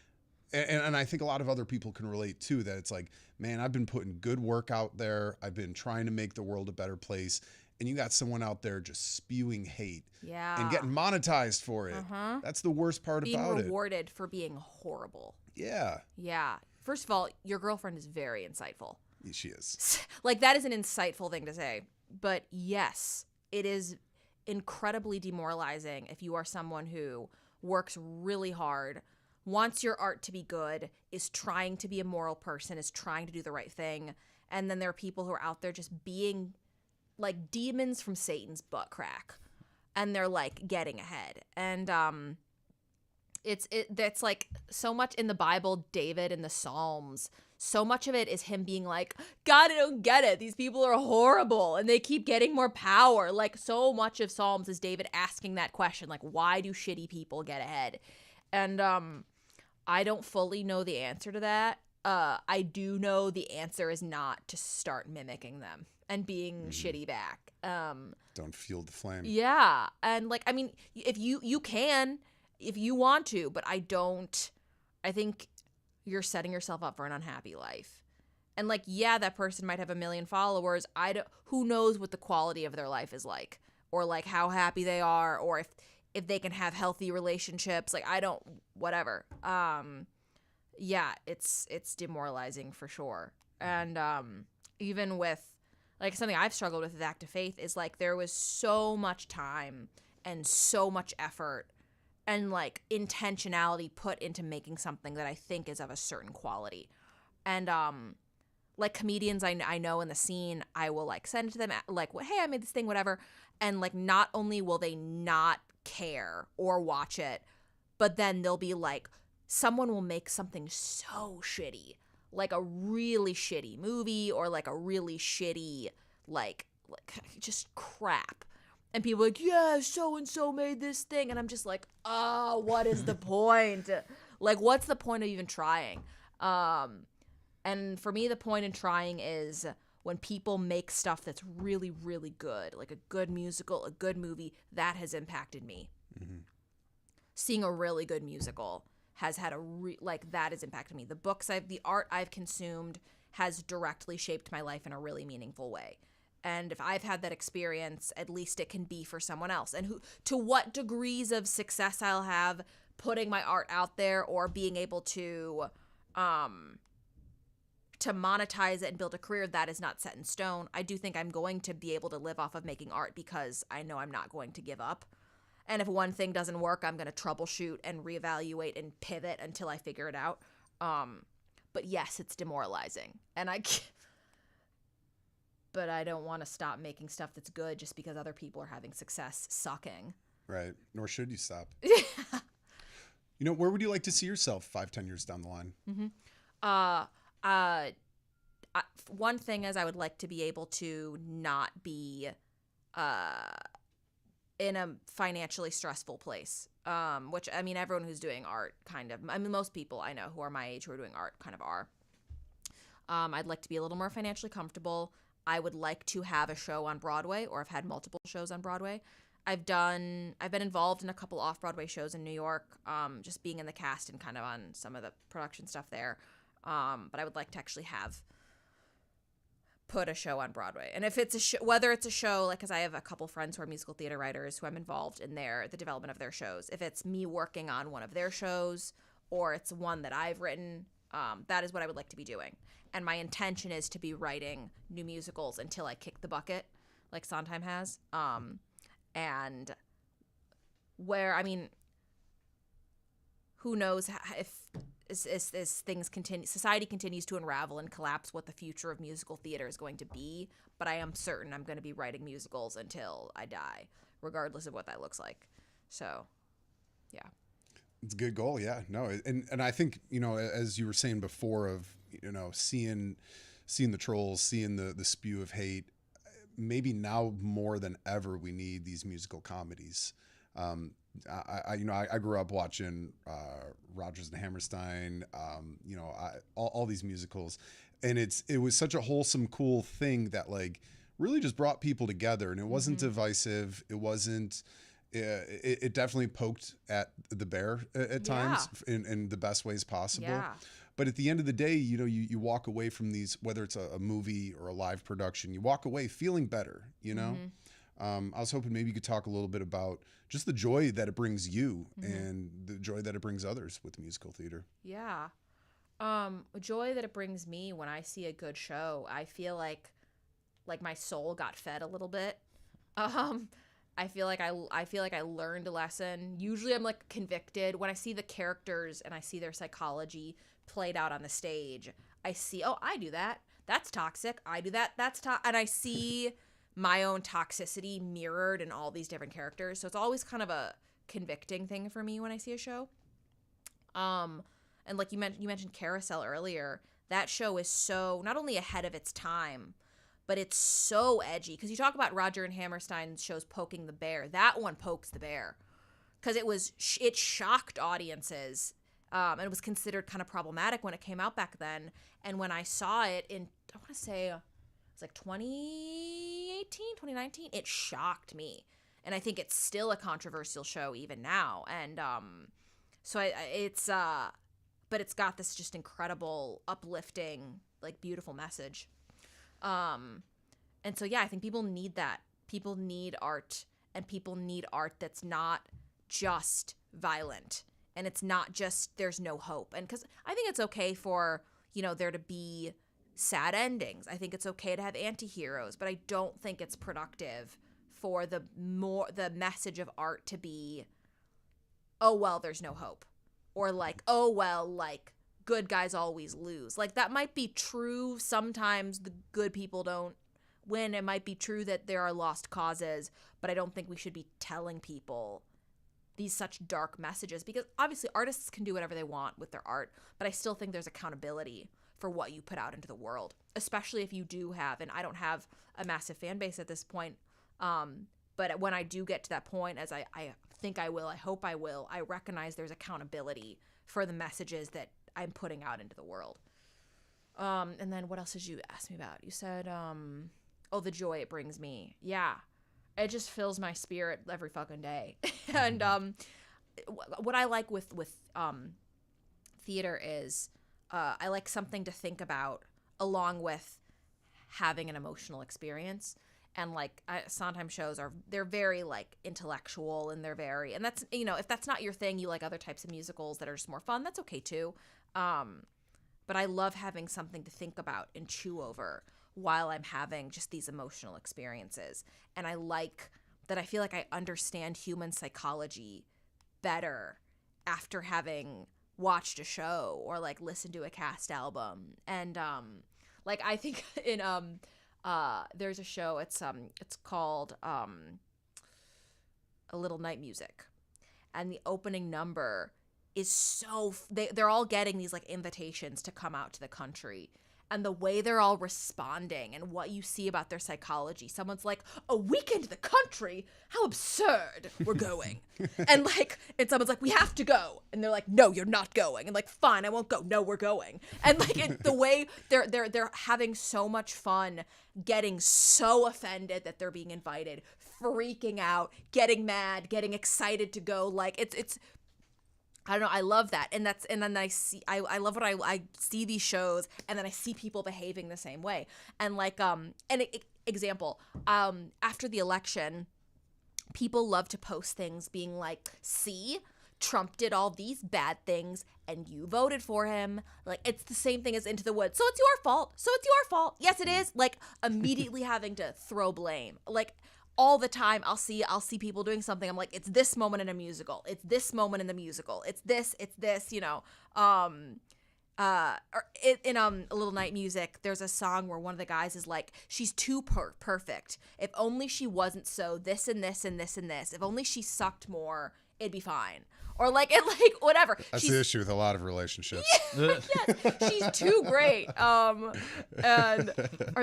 and I think a lot of other people can relate too, that it's like, man, I've been putting good work out there. I've been trying to make the world a better place. And you got someone out there just spewing hate and getting monetized for it. That's the worst part being about it. Being rewarded for being horrible. Yeah. Yeah. First of all, your girlfriend is very insightful. She is. Like, that is an insightful thing to say. But yes, it is incredibly demoralizing if you are someone who works really hard, wants your art to be good, is trying to be a moral person, is trying to do the right thing. And then there are people who are out there just being like demons from Satan's butt crack, and they're, like, getting ahead. And that's like so much in the Bible, David in the Psalms, so much of it is him being like, God, I don't get it. These people are horrible and they keep getting more power. Like, so much of Psalms is David asking that question, like, why do shitty people get ahead? And I don't fully know the answer to that. I do know the answer is not to start mimicking them and being shitty back. Don't fuel the flame. Yeah. And, like, I mean, if you can, if you want to, but I think you're setting yourself up for an unhappy life. And, like, yeah, that person might have 1 million followers. Who knows what the quality of their life is like, or, like, how happy they are, or if they can have healthy relationships. Like, whatever. Yeah, it's demoralizing for sure. And even with, like, something I've struggled with Act of Faith is, like, there was so much time and so much effort and, like, intentionality put into making something that I think is of a certain quality. And like, comedians I know in the scene, I will, like, send it to them, like, hey, I made this thing, whatever. And, like, not only will they not care or watch it, but then they'll be like, someone will make something so shitty, like a really shitty movie or, like, a really shitty, like just crap. And people are like, yeah, so and so made this thing, and I'm just like, oh, what is the point? Like, what's the point of even trying? And for me, the point in trying is when people make stuff that's really, really good, like a good musical, a good movie, that has impacted me. Mm-hmm. Seeing a really good musical has had that has impacted me. The art I've consumed has directly shaped my life in a really meaningful way. And if I've had that experience, at least it can be for someone else. And to what degrees of success I'll have putting my art out there or being able to monetize it and build a career, that is not set in stone. I do think I'm going to be able to live off of making art because I know I'm not going to give up. And if one thing doesn't work, I'm going to troubleshoot and reevaluate and pivot until I figure it out. But yes, it's demoralizing. But I don't want to stop making stuff that's good just because other people are having success sucking. Right. Nor should you stop. Where would you like to see yourself 5-10 years down the line? Mm-hmm. One thing is I would like to be able to not be in a financially stressful place, which, I mean, everyone who's doing art most people I know who are my age who are doing art kind of are. I'd like to be a little more financially comfortable. I would like to have a show on Broadway, or I've had multiple shows on Broadway. I've been involved in a couple off-Broadway shows in New York, just being in the cast and kind of on some of the production stuff there. But I would like to actually put a show on Broadway. And if it's a show, whether it's a show, like, because I have a couple friends who are musical theater writers who I'm involved in the development of their shows. If it's me working on one of their shows or it's one that I've written, that is what I would like to be doing. And my intention is to be writing new musicals until I kick the bucket, like Sondheim has. And where, I mean, who knows if as things continue, society continues to unravel and collapse, what the future of musical theater is going to be. But I am certain I'm going to be writing musicals until I die, regardless of what that looks like. So, yeah. It's a good goal. Yeah, no. And I think, as you were saying before of, seeing the trolls, seeing the spew of hate, maybe now more than ever, we need these musical comedies. I grew up watching Rodgers and Hammerstein, all these musicals, and it was such a wholesome, cool thing that like really just brought people together, and it wasn't divisive. It wasn't. It definitely poked at the bear at times in the best ways possible. Yeah. But at the end of the day, you walk away from these, whether it's a movie or a live production, you walk away feeling better, I was hoping maybe you could talk a little bit about just the joy that it brings you and the joy that it brings others with musical theater. Yeah. Joy that it brings me when I see a good show. I feel like my soul got fed a little bit. I feel like I learned a lesson. Usually I'm like convicted when I see the characters and I see their psychology played out on the stage. I see, oh, I do that. That's toxic. I do that. That's toxic. And I see my own toxicity mirrored in all these different characters. So it's always kind of a convicting thing for me when I see a show. And like you mentioned Carousel earlier. That show is so not only ahead of its time, but it's so edgy. Because you talk about Roger and Hammerstein's shows poking the bear. That one pokes the bear. Because it shocked audiences. And it was considered kind of problematic when it came out back then. And when I saw it in, I want to say, it was like 2018, 2019, it shocked me. And I think it's still a controversial show even now. And but it's got this just incredible, uplifting, like beautiful message. And so, yeah, I think people need that. People need art, and people need art that's not just violent. And it's not just there's no hope. And because I think it's okay for, there to be sad endings. I think it's okay to have anti-heroes, but I don't think it's productive for the message of art to be, oh, well, there's no hope. Or like, oh, well, like good guys always lose. Like that might be true. Sometimes the good people don't win. It might be true that there are lost causes, but I don't think we should be telling people these such dark messages, because obviously artists can do whatever they want with their art, but I still think there's accountability for what you put out into the world, especially if you do have, and I don't have a massive fan base at this point, but But when I do get to that point, as I think I will, I hope I will, I recognize there's accountability for the messages that I'm putting out into the world. And then what else did you ask me about? You said, the joy it brings me. Yeah. It just fills my spirit every fucking day. And what I like with theater is I like something to think about along with having an emotional experience. And like Sondheim shows they're very like intellectual, and and that's, if that's not your thing, you like other types of musicals that are just more fun, that's okay too. But I love having something to think about and chew over while I'm having just these emotional experiences. And I like that I feel like I understand human psychology better after having watched a show or like listened to a cast album. And like I think in there's a show, it's called A Little Night Music, and the opening number is so they're all getting these like invitations to come out to the country, and the way they're all responding and what you see about their psychology. Someone's like, a weekend to the country? How absurd. We're going. and someone's like, we have to go. And they're like, no, you're not going. And like, fine, I won't go. No, we're going. And like the way they're having so much fun, getting so offended that they're being invited, freaking out, getting mad, getting excited to go. Like it's I don't know. I love that. And then I love what I see these shows, and then I see people behaving the same way. And like, example, after the election, people love to post things being like, see, Trump did all these bad things and you voted for him. Like, it's the same thing as Into the Woods. So it's your fault. So it's your fault. Yes, it is. Like, immediately having to throw blame. Like, all the time I'll see people doing something. I'm like, it's this moment in a musical. It's this moment in the musical. It's this, in A Little Night Music, there's a song where one of the guys is like, she's too perfect. If only she wasn't so this and this and this and this. If only she sucked more, it'd be fine. Or like whatever. That's the issue with a lot of relationships. Yes, she's too great. Or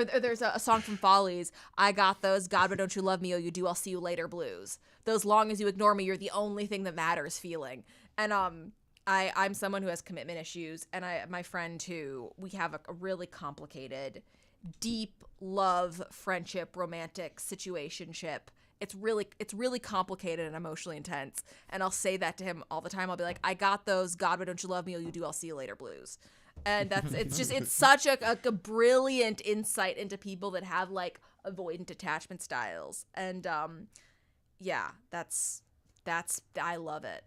there's a song from Follies. I got those God, but don't you love me? Oh, you do. I'll see you later. Blues. Those long as you ignore me, you're the only thing that matters. Feeling. And I'm someone who has commitment issues, and my friend who we have a really complicated, deep love, friendship, romantic situationship. It's really complicated and emotionally intense. And I'll say that to him all the time. I'll be like, I got those God, but don't you love me? Oh, you do. I'll see you later. Blues. And it's such a brilliant insight into people that have like avoidant attachment styles. And that's I love it.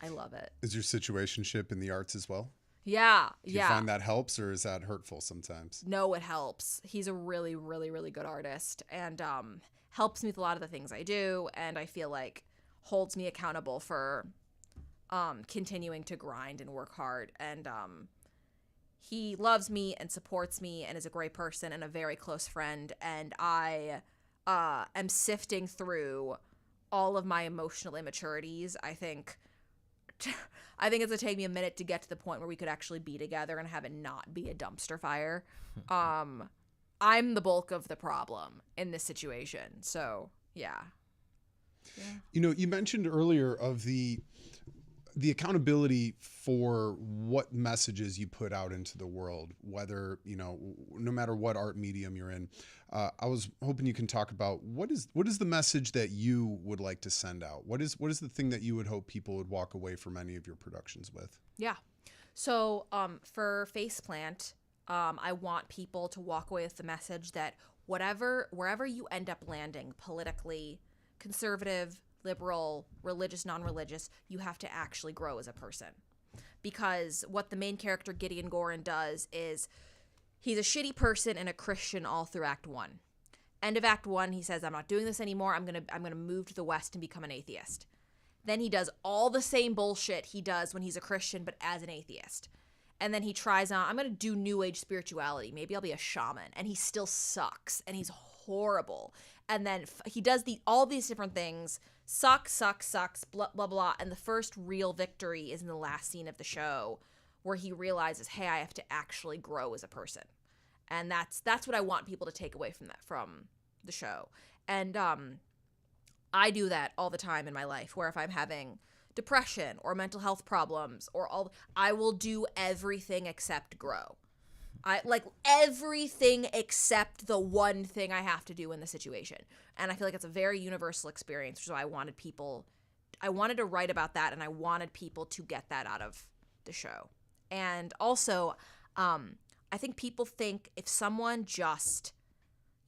I love it. Is your situationship in the arts as well? Yeah. Do you find that helps, or is that hurtful sometimes? No, it helps. He's a really, really, really good artist, and helps me with a lot of the things I do, and I feel like holds me accountable for continuing to grind and work hard. And he loves me and supports me and is a great person and a very close friend. And I am sifting through all of my emotional immaturities. I think it's gonna take me a minute to get to the point where we could actually be together and have it not be a dumpster fire. I'm the bulk of the problem in this situation. So, yeah. You mentioned earlier of the accountability for what messages you put out into the world, whether, no matter what art medium you're in. I was hoping you can talk about what is the message that you would like to send out? What is the thing that you would hope people would walk away from any of your productions with? Yeah. So, for Faceplant, I want people to walk away with the message that wherever you end up landing politically, conservative, liberal, religious, non-religious, you have to actually grow as a person. Because what the main character Gideon Gorin does is he's a shitty person and a Christian all through Act 1. End of Act 1, he says, I'm not doing this anymore. I'm gonna move to the West and become an atheist. Then he does all the same bullshit he does when he's a Christian, but as an atheist. And then he tries on, I'm going to do new age spirituality. Maybe I'll be a shaman. And he still sucks. And he's horrible. And then he does all these different things. Sucks, blah, blah, blah. And the first real victory is in the last scene of the show where he realizes, hey, I have to actually grow as a person. And that's what I want people to take away from the show. And I do that all the time in my life, where if I'm having depression or mental health problems I will do everything except grow. I like everything except the one thing I have to do in the situation. And I feel like it's a very universal experience, which is why I wanted to write about that, and I wanted people to get that out of the show. And also, I think people think if someone just,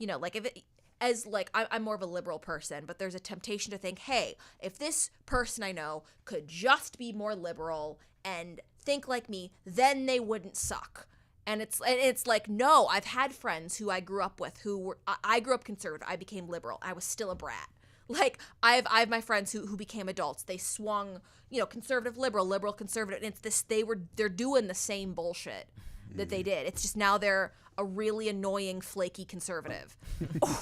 like if it, as like I'm more of a liberal person, but there's a temptation to think, hey, if this person I know could just be more liberal and think like me, then they wouldn't suck. And it's like, no, I've had friends who I grew up with I grew up conservative. I became liberal. I was still a brat. Like I have my friends who became adults. They swung, conservative, liberal, conservative. And it's this, they're doing the same bullshit that they did. It's just now they're a really annoying, flaky conservative,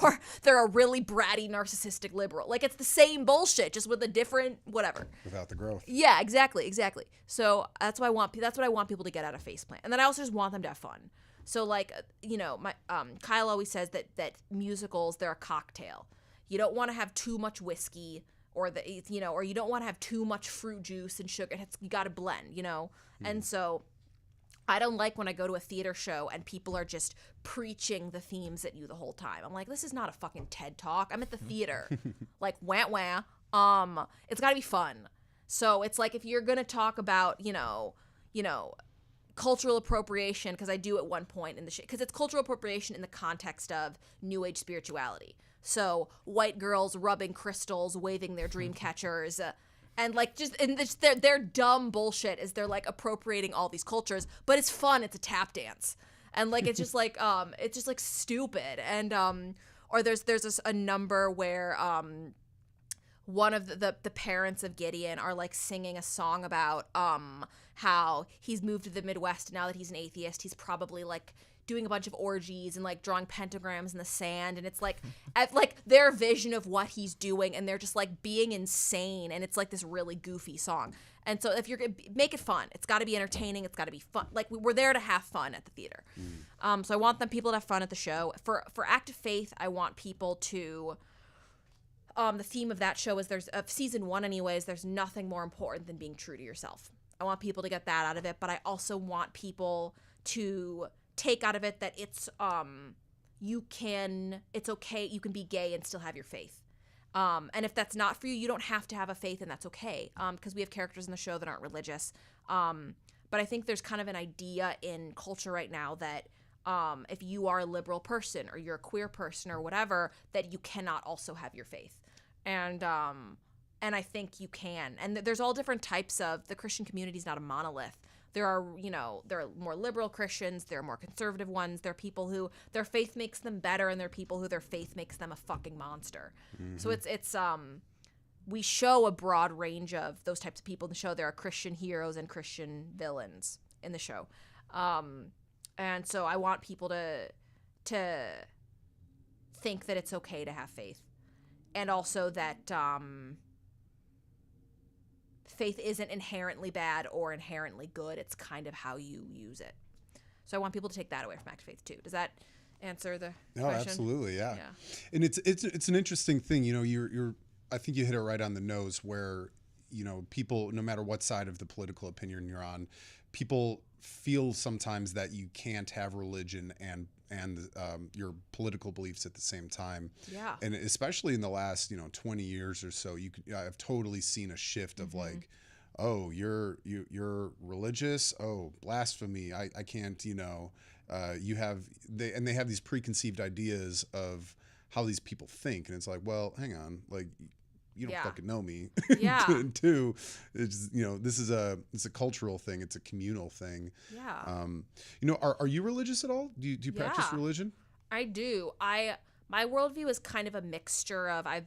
or they're a really bratty, narcissistic liberal. Like it's the same bullshit, just with a different whatever. Without the growth. Yeah, exactly. So that's what I want people to get out of Faceplant, and then I also just want them to have fun. So like, my Kyle always says that musicals, they're a cocktail. You don't want to have too much whiskey, or or you don't want to have too much fruit juice and sugar. You got to blend, And so I don't like when I go to a theater show and people are just preaching the themes at you the whole time. I'm like, this is not a fucking TED Talk. I'm at the theater. Like, wah, wah. It's got to be fun. So it's like if you're going to talk about, cultural appropriation, because I do at one point in the shit, because it's cultural appropriation in the context of New Age spirituality. So white girls rubbing crystals, waving their dream catchers, and like their dumb bullshit is they're like appropriating all these cultures, but it's fun. It's a tap dance, and like it's just like stupid. And or there's a number where one of the parents of Gideon are like singing a song about how he's moved to the Midwest, and now that he's an atheist, he's probably like doing a bunch of orgies and like drawing pentagrams in the sand, and it's like at like their vision of what he's doing, and they're just like being insane, and it's like this really goofy song. And so if you're gonna make it fun, it's got to be entertaining, it's got to be fun. Like we're there to have fun at the theater. So I want people to have fun at the show. For Act of Faith, I want people to the theme of that show is of season 1 anyways, there's nothing more important than being true to yourself. I want people to get that out of it, but I also want people to take out of it that it's okay, you can be gay and still have your faith, and if that's not for you, you don't have to have a faith, and that's okay, because we have characters in the show that aren't religious, but I think there's kind of an idea in culture right now that if you are a liberal person or you're a queer person or whatever, that you cannot also have your faith, and I think you can, and there's all different types of, the Christian community is not a monolith. There are, there are more liberal Christians, there are more conservative ones, there are people who their faith makes them better, and there are people who their faith makes them a fucking monster. Mm-hmm. So it's we show a broad range of those types of people in the show. There are Christian heroes and Christian villains in the show. And so I want people to think that it's okay to have faith. And also that faith isn't inherently bad or inherently good. It's kind of how you use it. So I want people to take that away from Act of Faith too. Does that answer the question? Absolutely, yeah. And it's an interesting thing. You're I think you hit it right on the nose, where people, no matter what side of the political opinion you're on, people feel sometimes that you can't have religion and your political beliefs at the same time. Yeah. And especially in the last 20 years or so, I've totally seen a shift of like, oh, you're religious, oh, blasphemy, I can't, they have these preconceived ideas of how these people think, and it's like, well, hang on, like, you don't fucking know me. Yeah. And two, it's this is it's a cultural thing. It's a communal thing. Yeah. Are you religious at all? Do you practice religion? I do. My worldview is kind of a mixture of I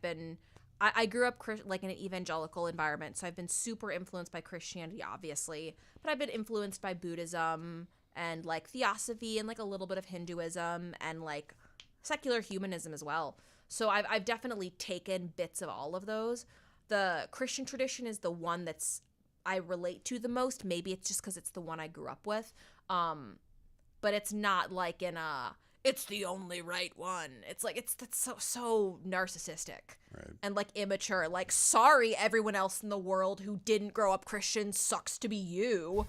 grew up like in an evangelical environment, so I've been super influenced by Christianity, obviously, but I've been influenced by Buddhism and like Theosophy and like a little bit of Hinduism and like secular humanism as well. So I've definitely taken bits of all of those. The Christian tradition is the one that's I relate to the most. Maybe it's just because it's the one I grew up with. But it's not like in a it's the only right one. It's like that's so narcissistic. Right. And like immature. Like, sorry, everyone else in the world who didn't grow up Christian, sucks to be you.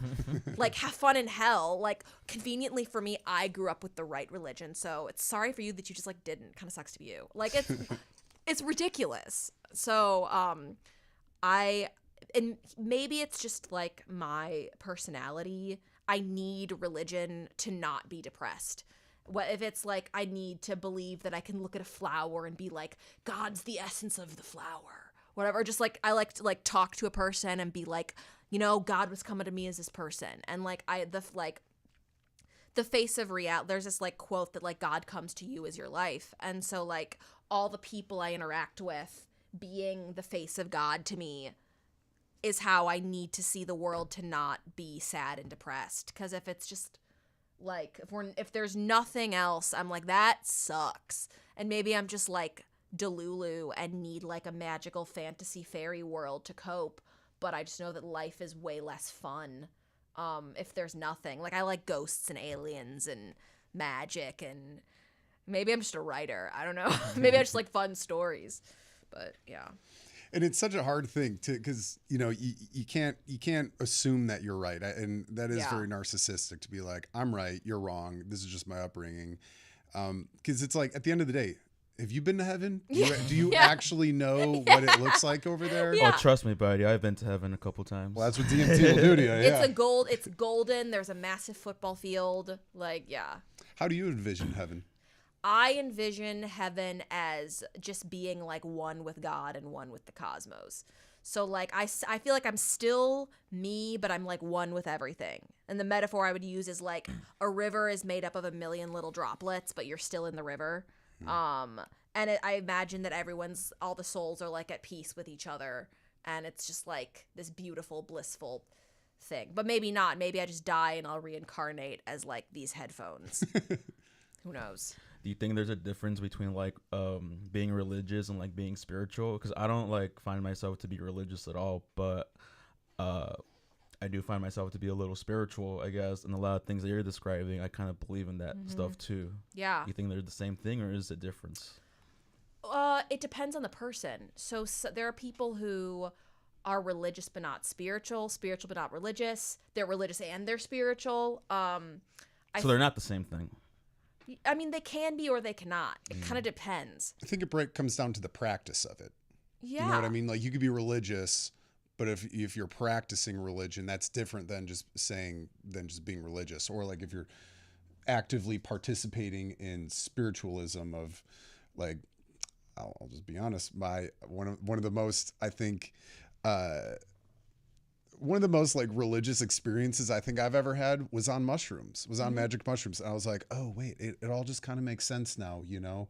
Like, have fun in hell. Like, conveniently for me, I grew up with the right religion, so it's sorry for you that you just like didn't. Kind of sucks to be you. Like, it's ridiculous. So and maybe it's just like my personality. I need religion to not be depressed. What if it's like I need to believe that I can look at a flower and be like, God's the essence of the flower, whatever. Just like I like to like talk to a person and be like, you know, God was coming to me as this person, and like the face of reality. There's this like quote that like God comes to you as your life, and so like all the people I interact with being the face of God to me is how I need to see the world to not be sad and depressed. Because if it's just like if there's nothing else, I'm like, that sucks. And maybe I'm just like Delulu and need like a magical fantasy fairy world to cope, but I just know that life is way less fun if there's nothing. Like, I like ghosts and aliens and magic, and maybe I'm just a writer, I don't know. Maybe I just like fun stories. But yeah. And it's such a hard thing because you know you can't assume that you're right, and that is very narcissistic to be like, I'm right, you're wrong. This is just my upbringing, because it's like at the end of the day, have you been to heaven? Do you actually know what it looks like over there? Oh, trust me, buddy, I've been to heaven a couple times. Well, that's what DMT will do to you. Yeah. It's golden. There's a massive football field. Like, yeah. How do you envision heaven? I envision heaven as just being like one with God and one with the cosmos. So like I feel like I'm still me, but I'm like one with everything. And the metaphor I would use is like a river is made up of a million little droplets, but you're still in the river. And I imagine that all the souls are like at peace with each other, and it's just like this beautiful, blissful thing. But maybe not. Maybe I just die and I'll reincarnate as like these headphones. Who knows? Do you think there's a difference between like being religious and like being spiritual? Because I don't like find myself to be religious at all, but I do find myself to be a little spiritual, I guess, and a lot of things that you're describing, I kind of believe in that stuff too. Yeah. You think they're the same thing, or is it difference? It depends on the person. So there are people who are religious but not spiritual, spiritual but not religious. They're religious and they're spiritual. So they're not the same thing. I mean, they can be or they cannot. It kind of depends. I think it comes down to the practice of it. Yeah. You know what I mean? Like, you could be religious, but if you're practicing religion, that's different than just being religious. Or like if you're actively participating in spiritualism of like, I'll just be honest, one of the most, I think, one of the most like religious experiences I think I've ever had was on magic mushrooms. And I was like, oh wait, it all just kind of makes sense now, you know?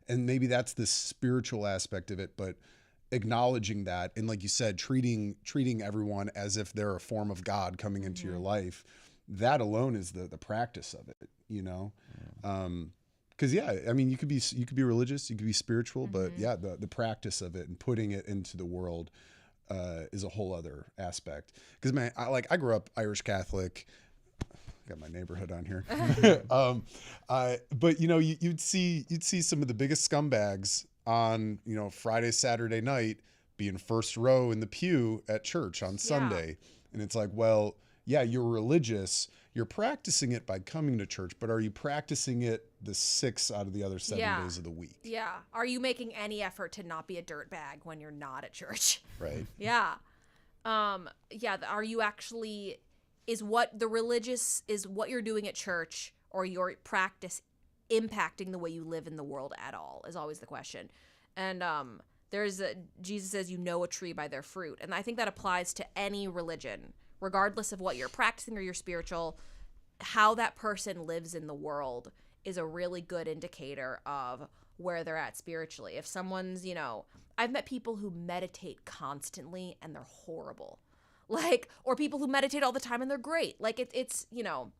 And maybe that's the spiritual aspect of it, but acknowledging that, and like you said, treating everyone as if they're a form of God coming into your life, that alone is the practice of it, you know? Because I mean, you could be religious, you could be spiritual, but yeah, the practice of it and putting it into the world is a whole other aspect. Because man, I grew up Irish Catholic. Got my neighborhood on here. But you know, you'd see some of the biggest scumbags on, you know, Friday, Saturday night being first row in the pew at church on Sunday. And it's like, well, yeah, you're religious. You're practicing it by coming to church, but are you practicing it the 6 out of the other 7 days of the week? Yeah. Are you making any effort to not be a dirtbag when you're not at church? Right. Yeah. Are you actually, is what you're doing at church or your practice impacting the way you live in the world at all is always the question. And Jesus says, you know a tree by their fruit. And I think that applies to any religion, regardless of what you're practicing or you're spiritual. How that person lives in the world is a really good indicator of where they're at spiritually. If someone's, you know, I've met people who meditate constantly and they're horrible. Like, or people who meditate all the time and they're great. Like it's, you know,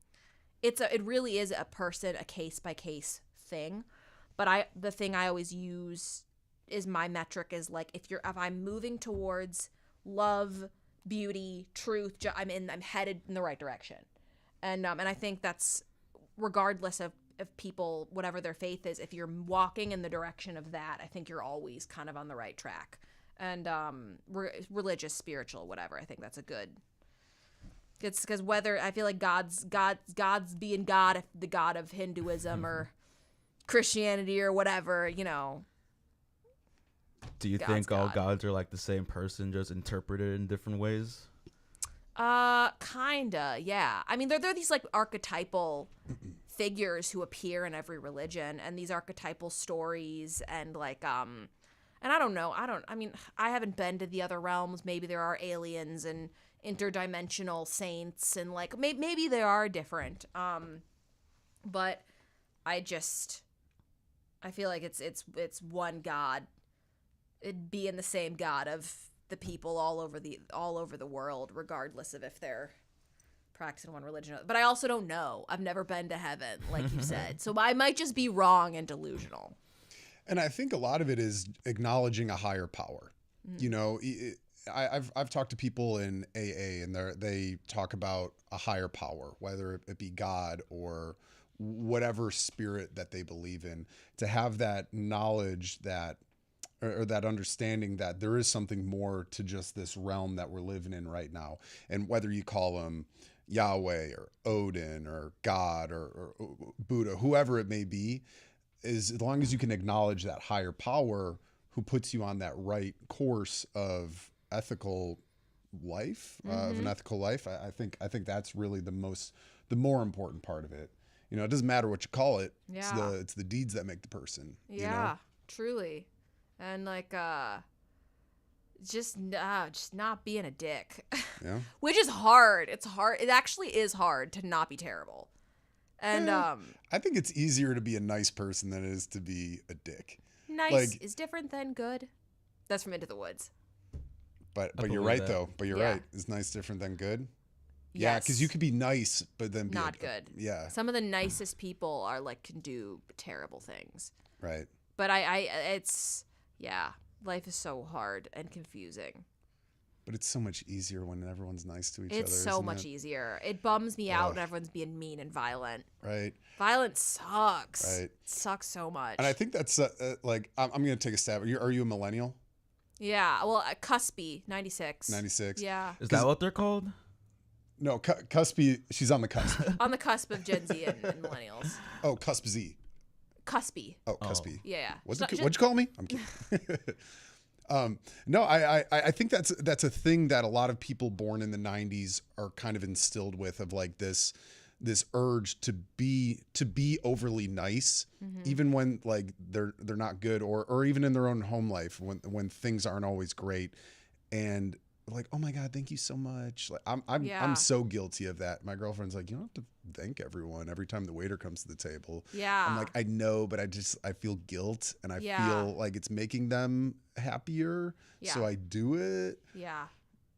it really is a case by case thing. But the thing I always use is my metric is like, if I'm moving towards love, beauty, truth, I'm headed in the right direction. And I think that's regardless of if people, whatever their faith is, if you're walking in the direction of that, I think you're always kind of on the right track. And religious, spiritual, whatever, I think that's a good. It's because whether I feel like God's being God, if the God of Hinduism or Christianity or whatever, you know. Do you think all gods are like the same person, just interpreted in different ways? Kinda, yeah. I mean, they're these like archetypal figures who appear in every religion, and these archetypal stories, and like and I don't know. I mean, I haven't been to the other realms. Maybe there are aliens and interdimensional saints, and like maybe they are different. But I feel like it's one God. It'd be in the same God of the people all over the world, regardless of if they're practicing one religion. But I also don't know. I've never been to heaven, like you said, so I might just be wrong and delusional. And I think a lot of it is acknowledging a higher power. You know, I've talked to people in AA, and they talk about a higher power, whether it be God or whatever spirit that they believe in, to have that knowledge that, or that understanding that there is something more to just this realm that we're living in right now. And whether you call them Yahweh or Odin or God or Buddha, whoever it may be, is as long as you can acknowledge that higher power who puts you on that right course of ethical life, of an ethical life, I think that's really the more important part of it. You know, it doesn't matter what you call it. Yeah. It's the deeds that make the person. Yeah, you know? Truly. And like just not being a dick. Yeah. Which is hard. It's hard. It actually is hard to not be terrible. And I think it's easier to be a nice person than it is to be a dick. Nice is different than good. That's from Into the Woods. But you're right though. But you're right. Is nice different than good? Yeah, because you could be nice, but then be not good. Yeah. Some of the nicest people are like can do terrible things. Right. But life is so hard and confusing. But it's so much easier when everyone's nice to each other. It's so much easier. It bums me out when everyone's being mean and violent. Right. Violence sucks. Right. It sucks so much. And I think that's like, I'm going to take a stab. Are you a millennial? Yeah. Well, cuspy, 96. 96. Yeah. Is that what they're called? No, cuspy. She's on the cusp. On the cusp of Gen Z and millennials. Oh, cusp Z. Cuspy. Oh, cuspy. Yeah. What'd you call me? I'm kidding. No, I think that's a thing that a lot of people born in the 90s are kind of instilled with, of like this urge to be overly nice, even when like they're not good, or even in their own home life when things aren't always great, and like, oh my God, thank you so much. Like I'm so guilty of that. My girlfriend's like, you don't have to thank everyone every time the waiter comes to the table. Yeah. I'm like, I know, but I feel guilt, and I feel like it's making them happier. Yeah. So I do it. Yeah.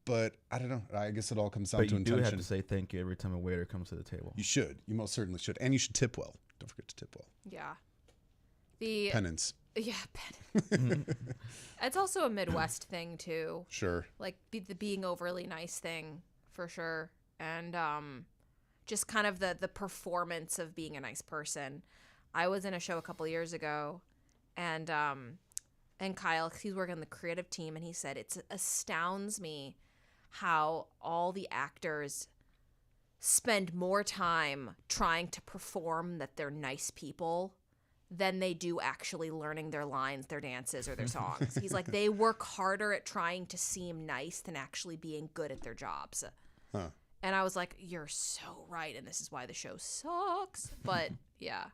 But I don't know. I guess it all comes down But to you intention. do have to say thank you every time a waiter comes to the table. You should. You most certainly should. And you should tip well. Don't forget to tip well. Yeah. The Penance. Yeah, penance. It's also a Midwest thing too. Sure. Like the being overly nice thing for sure, and just kind of the performance of being a nice person. I was in a show a couple years ago, and Kyle, he's working on the creative team, and he said it astounds me how all the actors spend more time trying to perform that they're nice people than they do actually learning their lines, their dances, or their songs. He's like, they work harder at trying to seem nice than actually being good at their jobs. Huh. And I was like, you're so right, and this is why the show sucks. But yeah.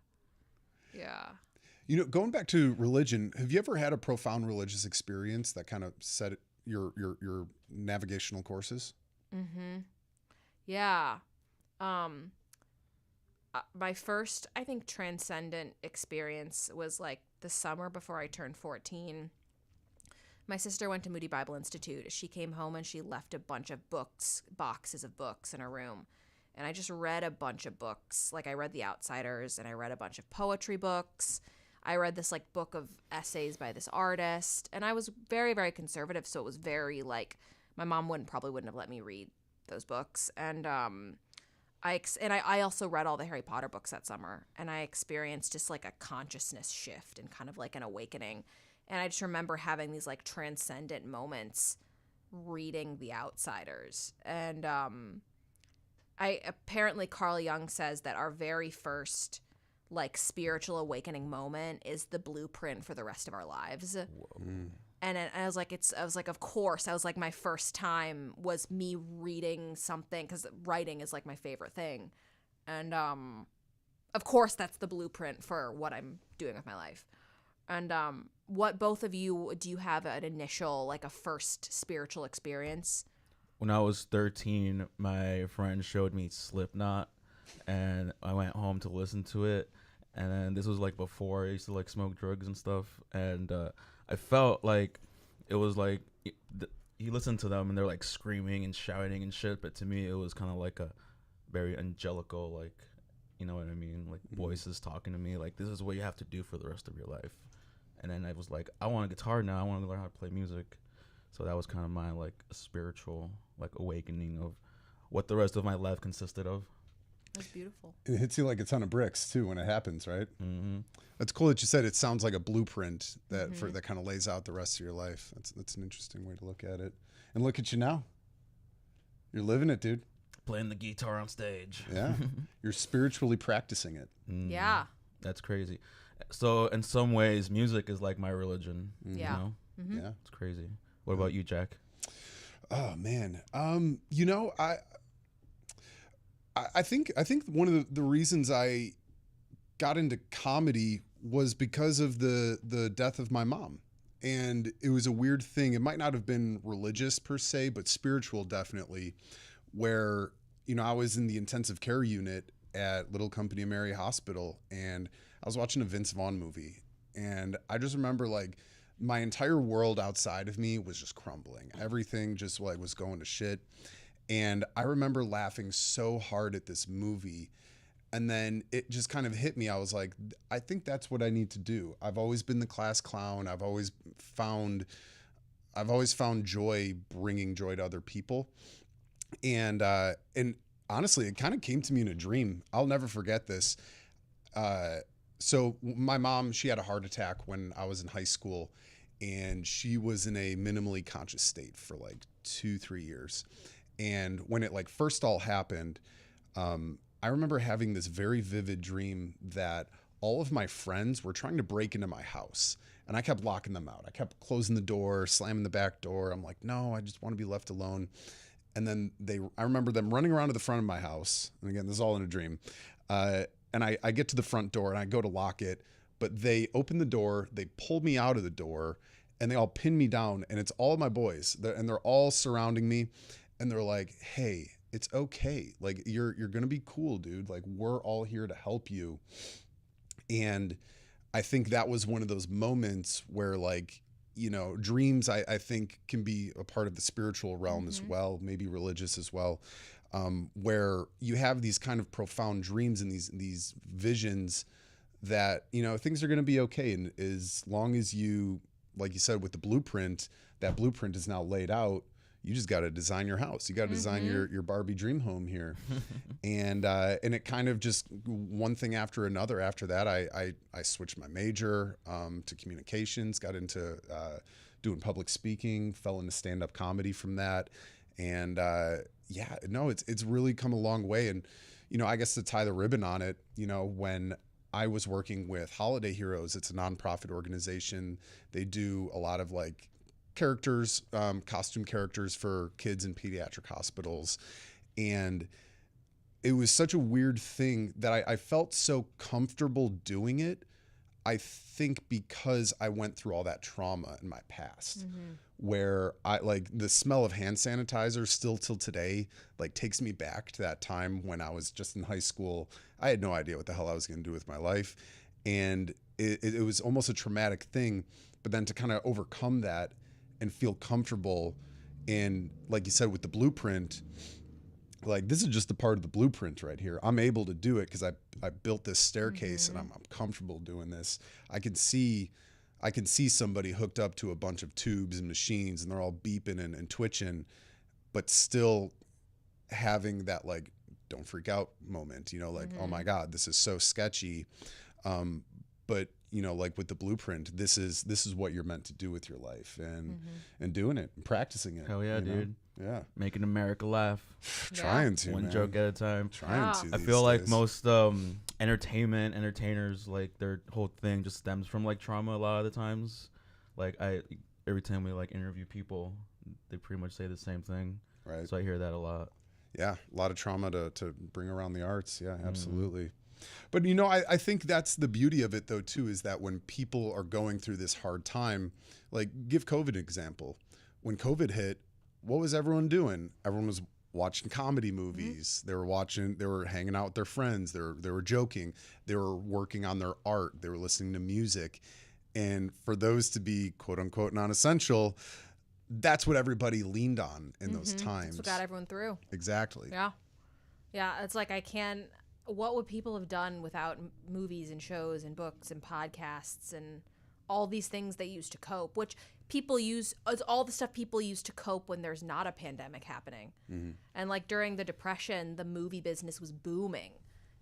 You know, going back to religion, have you ever had a profound religious experience that kind of set your navigational courses? Mm-hmm. Yeah. My first, I think, transcendent experience was like the summer before I turned 14. My sister went to Moody Bible Institute. She came home and she left a bunch of boxes of books in her room. And I just read a bunch of books. Like I read The Outsiders, and I read a bunch of poetry books. I read this like book of essays by this artist. And I was very, very conservative. So it was very like, my mom probably wouldn't have let me read those books. And I also read all the Harry Potter books that summer, and I experienced just like a consciousness shift and kind of like an awakening. And I just remember having these like transcendent moments reading The Outsiders. And I apparently Carl Jung says that our very first like spiritual awakening moment is the blueprint for the rest of our lives. And I was like, of course. I was like, my first time was me reading something, because writing is like my favorite thing. And of course, that's the blueprint for what I'm doing with my life. And what both of you, do you have an initial, like a first spiritual experience? When I was 13, my friend showed me Slipknot, and I went home to listen to it. And then this was like before I used to like smoke drugs and stuff. And I felt like it was like you listen to them and they're like screaming and shouting and shit, but to me it was kind of like a very angelical, like, you know what I mean, like voices talking to me like, this is what you have to do for the rest of your life. And then I was like, I want a guitar now, I want to learn how to play music. So that was kind of my like spiritual like awakening of what the rest of my life consisted of. That's beautiful. It hits you like a ton of bricks too when it happens, right? Mm-hmm. That's cool that you said it sounds like a blueprint that that kind of lays out the rest of your life. That's an interesting way to look at it. And look at you now. You're living it, dude. Playing the guitar on stage. Yeah. You're spiritually practicing it. Yeah. That's crazy. So in some ways, music is like my religion. Yeah. You know? Yeah. It's crazy. What about you, Jack? Oh man. You know, I think one of the reasons I got into comedy was because of the death of my mom. And it was a weird thing. It might not have been religious per se, but spiritual definitely, where, you know, I was in the intensive care unit at Little Company of Mary Hospital, and I was watching a Vince Vaughn movie. And I just remember like my entire world outside of me was just crumbling. Everything just like was going to shit. And I remember laughing so hard at this movie. And then it just kind of hit me. I was like, I think that's what I need to do. I've always been the class clown. I've always found joy bringing joy to other people. And honestly, it kind of came to me in a dream. I'll never forget this. So my mom, she had a heart attack when I was in high school, and she was in a minimally conscious state for like 2-3 years. And when it like first all happened, I remember having this very vivid dream that all of my friends were trying to break into my house, and I kept locking them out. I kept closing the door, slamming the back door. I'm like, no, I just want to be left alone. And then I remember them running around to the front of my house. And again, this is all in a dream. And I get to the front door and I go to lock it, but they open the door, they pull me out of the door, and they all pin me down. And it's all my boys, and they're all surrounding me. And they're like, hey, it's okay. Like, you're going to be cool, dude. Like, we're all here to help you. And I think that was one of those moments where, like, you know, dreams, I think can be a part of the spiritual realm as well, maybe religious as well, where you have these kind of profound dreams and these visions that, you know, things are going to be okay. And as long as you, like you said, with the blueprint, that blueprint is now laid out. You just got to design your house. You got to design your Barbie dream home here. And it kind of just one thing after another. After that, I switched my major to communications, got into doing public speaking, fell into stand-up comedy from that. And it's really come a long way. And, you know, I guess to tie the ribbon on it, you know, when I was working with Holiday Heroes, it's a nonprofit organization. They do a lot of like characters, costume characters for kids in pediatric hospitals. And it was such a weird thing that I felt so comfortable doing it. I think because I went through all that trauma in my past, where I like the smell of hand sanitizer still till today, like takes me back to that time when I was just in high school. I had no idea what the hell I was going to do with my life. And it was almost a traumatic thing, but then to kind of overcome that and feel comfortable. And like you said, with the blueprint, like this is just a part of the blueprint right here. I'm able to do it because I built this staircase and I'm comfortable doing this. I can see somebody hooked up to a bunch of tubes and machines and they're all beeping and twitching, but still having that like don't freak out moment, like, oh my God, this is so sketchy. But like with the blueprint, this is what you're meant to do with your life, and doing it and practicing it. Hell yeah, dude. Yeah. Making America laugh. Trying to, One man. joke at a time. Trying to. I these feel like days. most entertainers, like their whole thing just stems from like trauma a lot of the times. Like every time we like interview people, they pretty much say the same thing. Right. So I hear that a lot. Yeah, a lot of trauma to bring around the arts. Yeah, absolutely. But I think that's the beauty of it though too, is that when people are going through this hard time, like give COVID an example. When COVID hit, what was everyone doing? Everyone was watching comedy movies. They were hanging out with their friends. They were joking. They were working on their art. They were listening to music. And for those to be quote unquote non-essential, that's what everybody leaned on in those times. That's what got everyone through. Exactly. Yeah. It's like what would people have done without movies and shows and books and podcasts and all these things they use to cope, which people use, it's all the stuff people use to cope when there's not a pandemic happening. And like during the Depression, the movie business was booming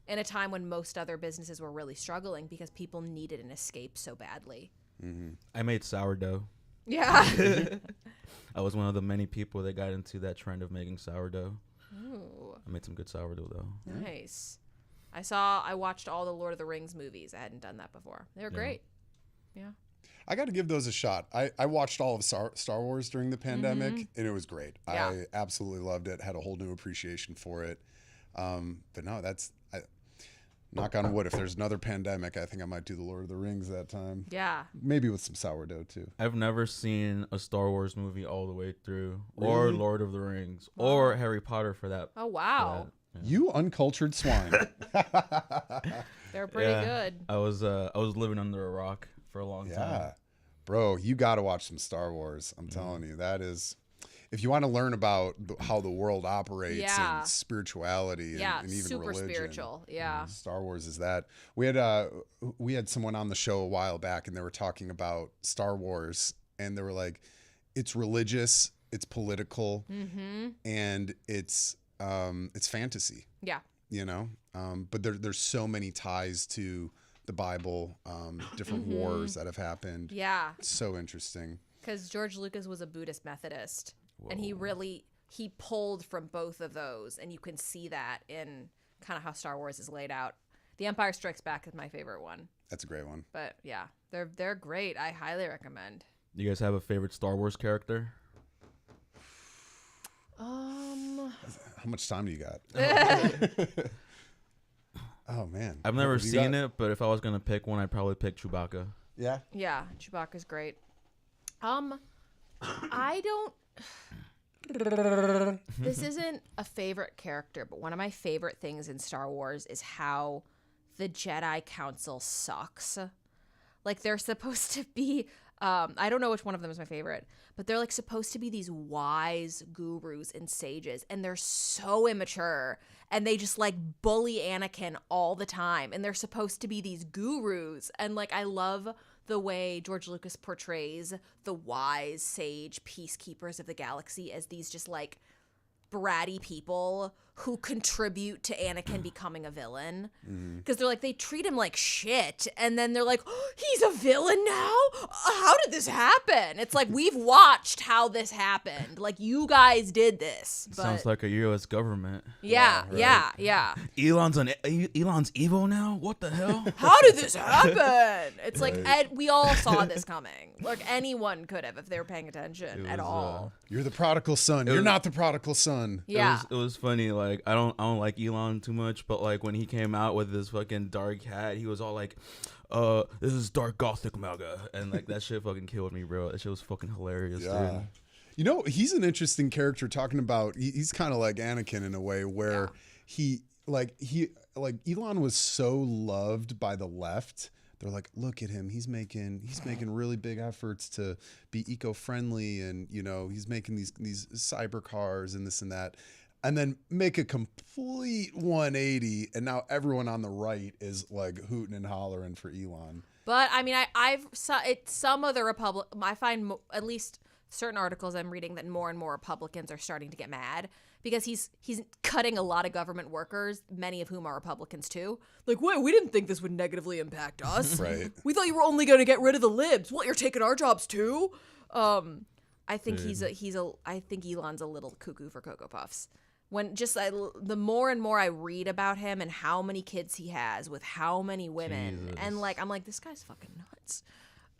in a time when most other businesses were really struggling because people needed an escape so badly. I made sourdough. Yeah. I was one of the many people that got into that trend of making sourdough. Ooh, I made some good sourdough though. nice. I watched all the Lord of the Rings movies. I hadn't done that before. They were great. Yeah. I got to give those a shot. I watched all of Star Wars during the pandemic, and it was great. Yeah. I absolutely loved it. Had a whole new appreciation for it. But no, knock on wood. If there's another pandemic, I think I might do the Lord of the Rings that time. Yeah. Maybe with some sourdough too. I've never seen a Star Wars movie all the way through, or Really? Lord of the Rings, or Harry Potter for that. Oh, wow. You uncultured swine. They're pretty good. I was living under a rock for a long time. Yeah. Bro, you got to watch some Star Wars. I'm telling you, that is, if you want to learn about how the world operates Yeah. and spirituality and even super religion. spiritual. Yeah. Star Wars is that. We had someone on the show a while back, and they were talking about Star Wars, and they were like, it's religious, it's political, and it's fantasy. Yeah. But there's so many ties to the Bible, different wars that have happened. Yeah. It's so interesting. Because George Lucas was a Buddhist Methodist, and he pulled from both of those, and you can see that in kind of how Star Wars is laid out. The Empire Strikes Back is my favorite one, That's a great one. but yeah, they're great. I highly recommend. You guys have a favorite Star Wars character? How much time do you got? Oh man, I've never What do you seen got? it, but if I was gonna pick one, I'd probably pick Chewbacca. Yeah. Yeah, Chewbacca's great. I don't. This isn't a favorite character, but one of my favorite things in Star Wars is how the Jedi Council sucks. Like, they're supposed to be, I don't know which one of them is my favorite, but they're like supposed to be these wise gurus and sages, and they're so immature, and they just like bully Anakin all the time, and they're supposed to be these gurus, and like I love the way George Lucas portrays the wise, sage peacekeepers of the galaxy as these just like bratty people who contribute to Anakin becoming a villain. Because they're like, they treat him like shit, and then they're like, oh, he's a villain now? How did this happen? It's like, we've watched how this happened. Like, you guys did this. But Sounds like a U.S. government. yeah, right. yeah. Elon's evil now. What the hell? How did this happen? It's like, we all saw this coming. Like, anyone could have if they were paying attention at all. You're the prodigal son. You're not the prodigal son. Yeah. It was funny. Like I don't like Elon too much, but like when he came out with this fucking dark hat, he was all like, this is dark gothic MAGA, and like that shit fucking killed me, bro. That shit was fucking hilarious, Yeah. dude. He's an interesting character talking about, he's kind of like Anakin in a way where Elon was so loved by the left. They're like, look at him. He's making really big efforts to be eco-friendly, and he's making these cyber cars and this and that, and then make a complete 180, and now everyone on the right is like hooting and hollering for Elon. But I mean, I've some of the I find at least certain articles I'm reading that more and more Republicans are starting to get mad because he's cutting a lot of government workers, many of whom are Republicans too. Like, wait, we didn't think this would negatively impact us. Right. We thought you were only going to get rid of the libs. What, you're taking our jobs too? I think I think Elon's a little cuckoo for Cocoa Puffs. When the more and more I read about him and how many kids he has with how many women, Jesus. and like I'm like, this guy's fucking nuts.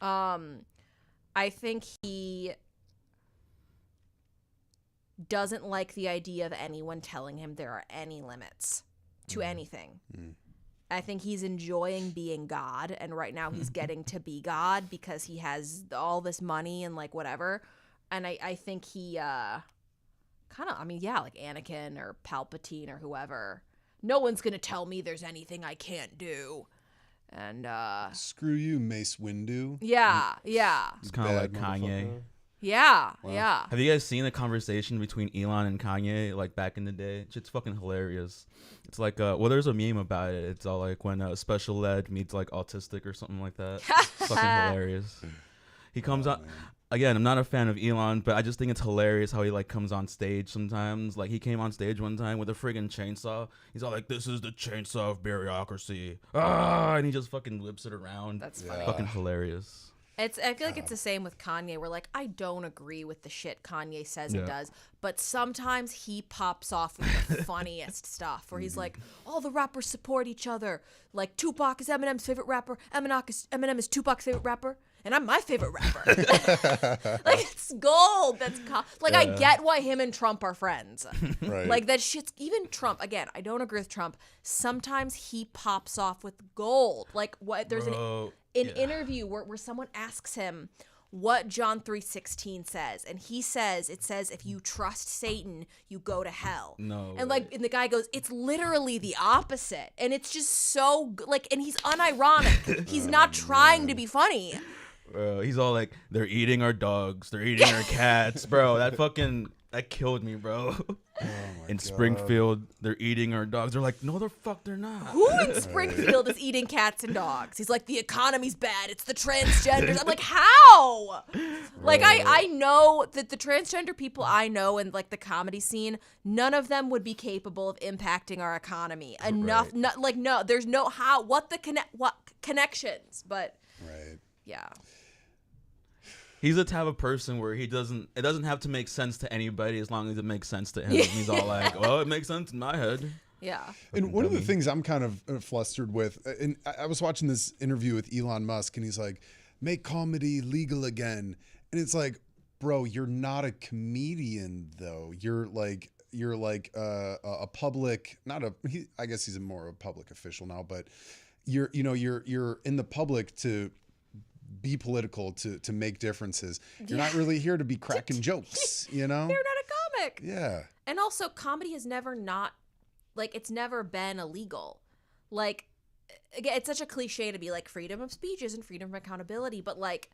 I think he doesn't like the idea of anyone telling him there are any limits to anything. I think he's enjoying being God, and right now he's getting to be God because he has all this money and like whatever. And I think he kind of, I mean, yeah, like Anakin or Palpatine or whoever. No one's gonna tell me there's anything I can't do. And Screw you, Mace Windu. yeah. It's kind of like Bad Kanye. motherfucker. Yeah. Wow. Yeah. Have you guys seen the conversation between Elon and Kanye, like back in the day? It's fucking hilarious. It's like, well, there's a meme about it. It's all like when special ed meets like autistic or something like that. It's fucking hilarious. He comes on. Man. Again, I'm not a fan of Elon, but I just think it's hilarious how he like comes on stage sometimes. Like he came on stage one time with a friggin' chainsaw. He's all like, "This is the chainsaw of bureaucracy," and he just fucking whips it around. That's Yeah. funny. Fucking hilarious. I feel like it's the same with Kanye. Where like I don't agree with the shit Kanye says and Yeah. does, but sometimes he pops off with the funniest stuff. Where he's like, all the rappers support each other. Like Tupac is Eminem's favorite rapper. Eminem is Tupac's favorite rapper. And I'm my favorite rapper. Like, it's gold. I get why him and Trump are friends. Right. Like, that shit's, even Trump, again, I don't agree with Trump. Sometimes he pops off with gold. Like, what, there's an interview where someone asks him what John 3:16 says. And he says, it says, if you trust Satan, you go to hell. No And way. like, and the guy goes, it's literally the opposite. And it's just so, like, and he's unironic. He's not trying to be funny. He's all like, "They're eating our dogs. They're eating our cats." Bro, that killed me, bro. Oh my In God. Springfield, they're eating our dogs. They're like, "No, the fuck, they're not." Who in Springfield is eating cats and dogs? He's like, the economy's bad. It's the transgenders. I'm like, how? Like, I know that the transgender people I know in like the comedy scene, none of them would be capable of impacting our economy enough. Right. No, there's no how. What connections? But Right. yeah. He's the type of person where it doesn't have to make sense to anybody as long as it makes sense to him. He's all like, "Well, it makes sense in my head." Yeah. And one of the things I'm kind of flustered with, and I was watching this interview with Elon Musk, and he's like, "Make comedy legal again," and it's like, bro, you're not a comedian though. You're like a public, I guess he's more a public official now, but you're in the public to be political, to make differences. You're not really here to be cracking jokes, you know? You're not a comic. Yeah. And also, comedy has never it's never been illegal. Like, again, it's such a cliche to be like freedom of speech isn't freedom of accountability, but like,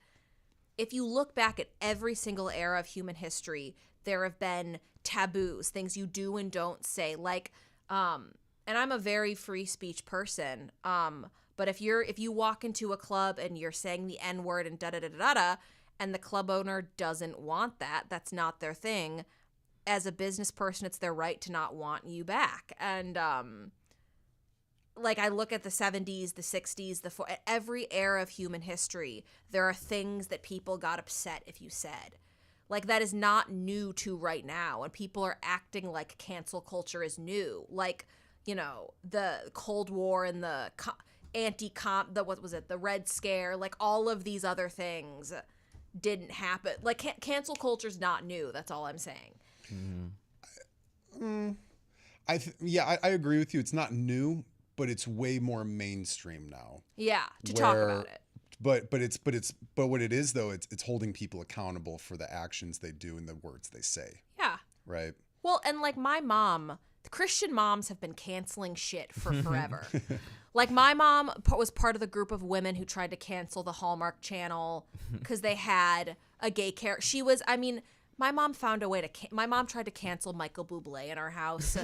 if you look back at every single era of human history, there have been taboos, things you do and don't say. Like, and I'm a very free speech person. But if you walk into a club and you're saying the N-word and da-da-da-da-da, and the club owner doesn't want that, that's not their thing, as a business person, it's their right to not want you back. And, like, I look at the 70s, the 60s, every era of human history, there are things that people got upset if you said. Like, that is not new to right now, and people are acting like cancel culture is new. Like, you know, the Cold War and the the Red Scare, like all of these other things didn't happen. Like cancel culture's not new. That's all I'm saying. I agree with you. It's not new, but it's way more mainstream now. Yeah, to talk about it. But what it is though, it's holding people accountable for the actions they do and the words they say. Yeah. Right. Well, and like my mom, the Christian moms have been canceling shit for forever. Like my mom was part of the group of women who tried to cancel the Hallmark Channel because they had a gay character. My mom found a way my mom tried to cancel Michael Bublé in our house.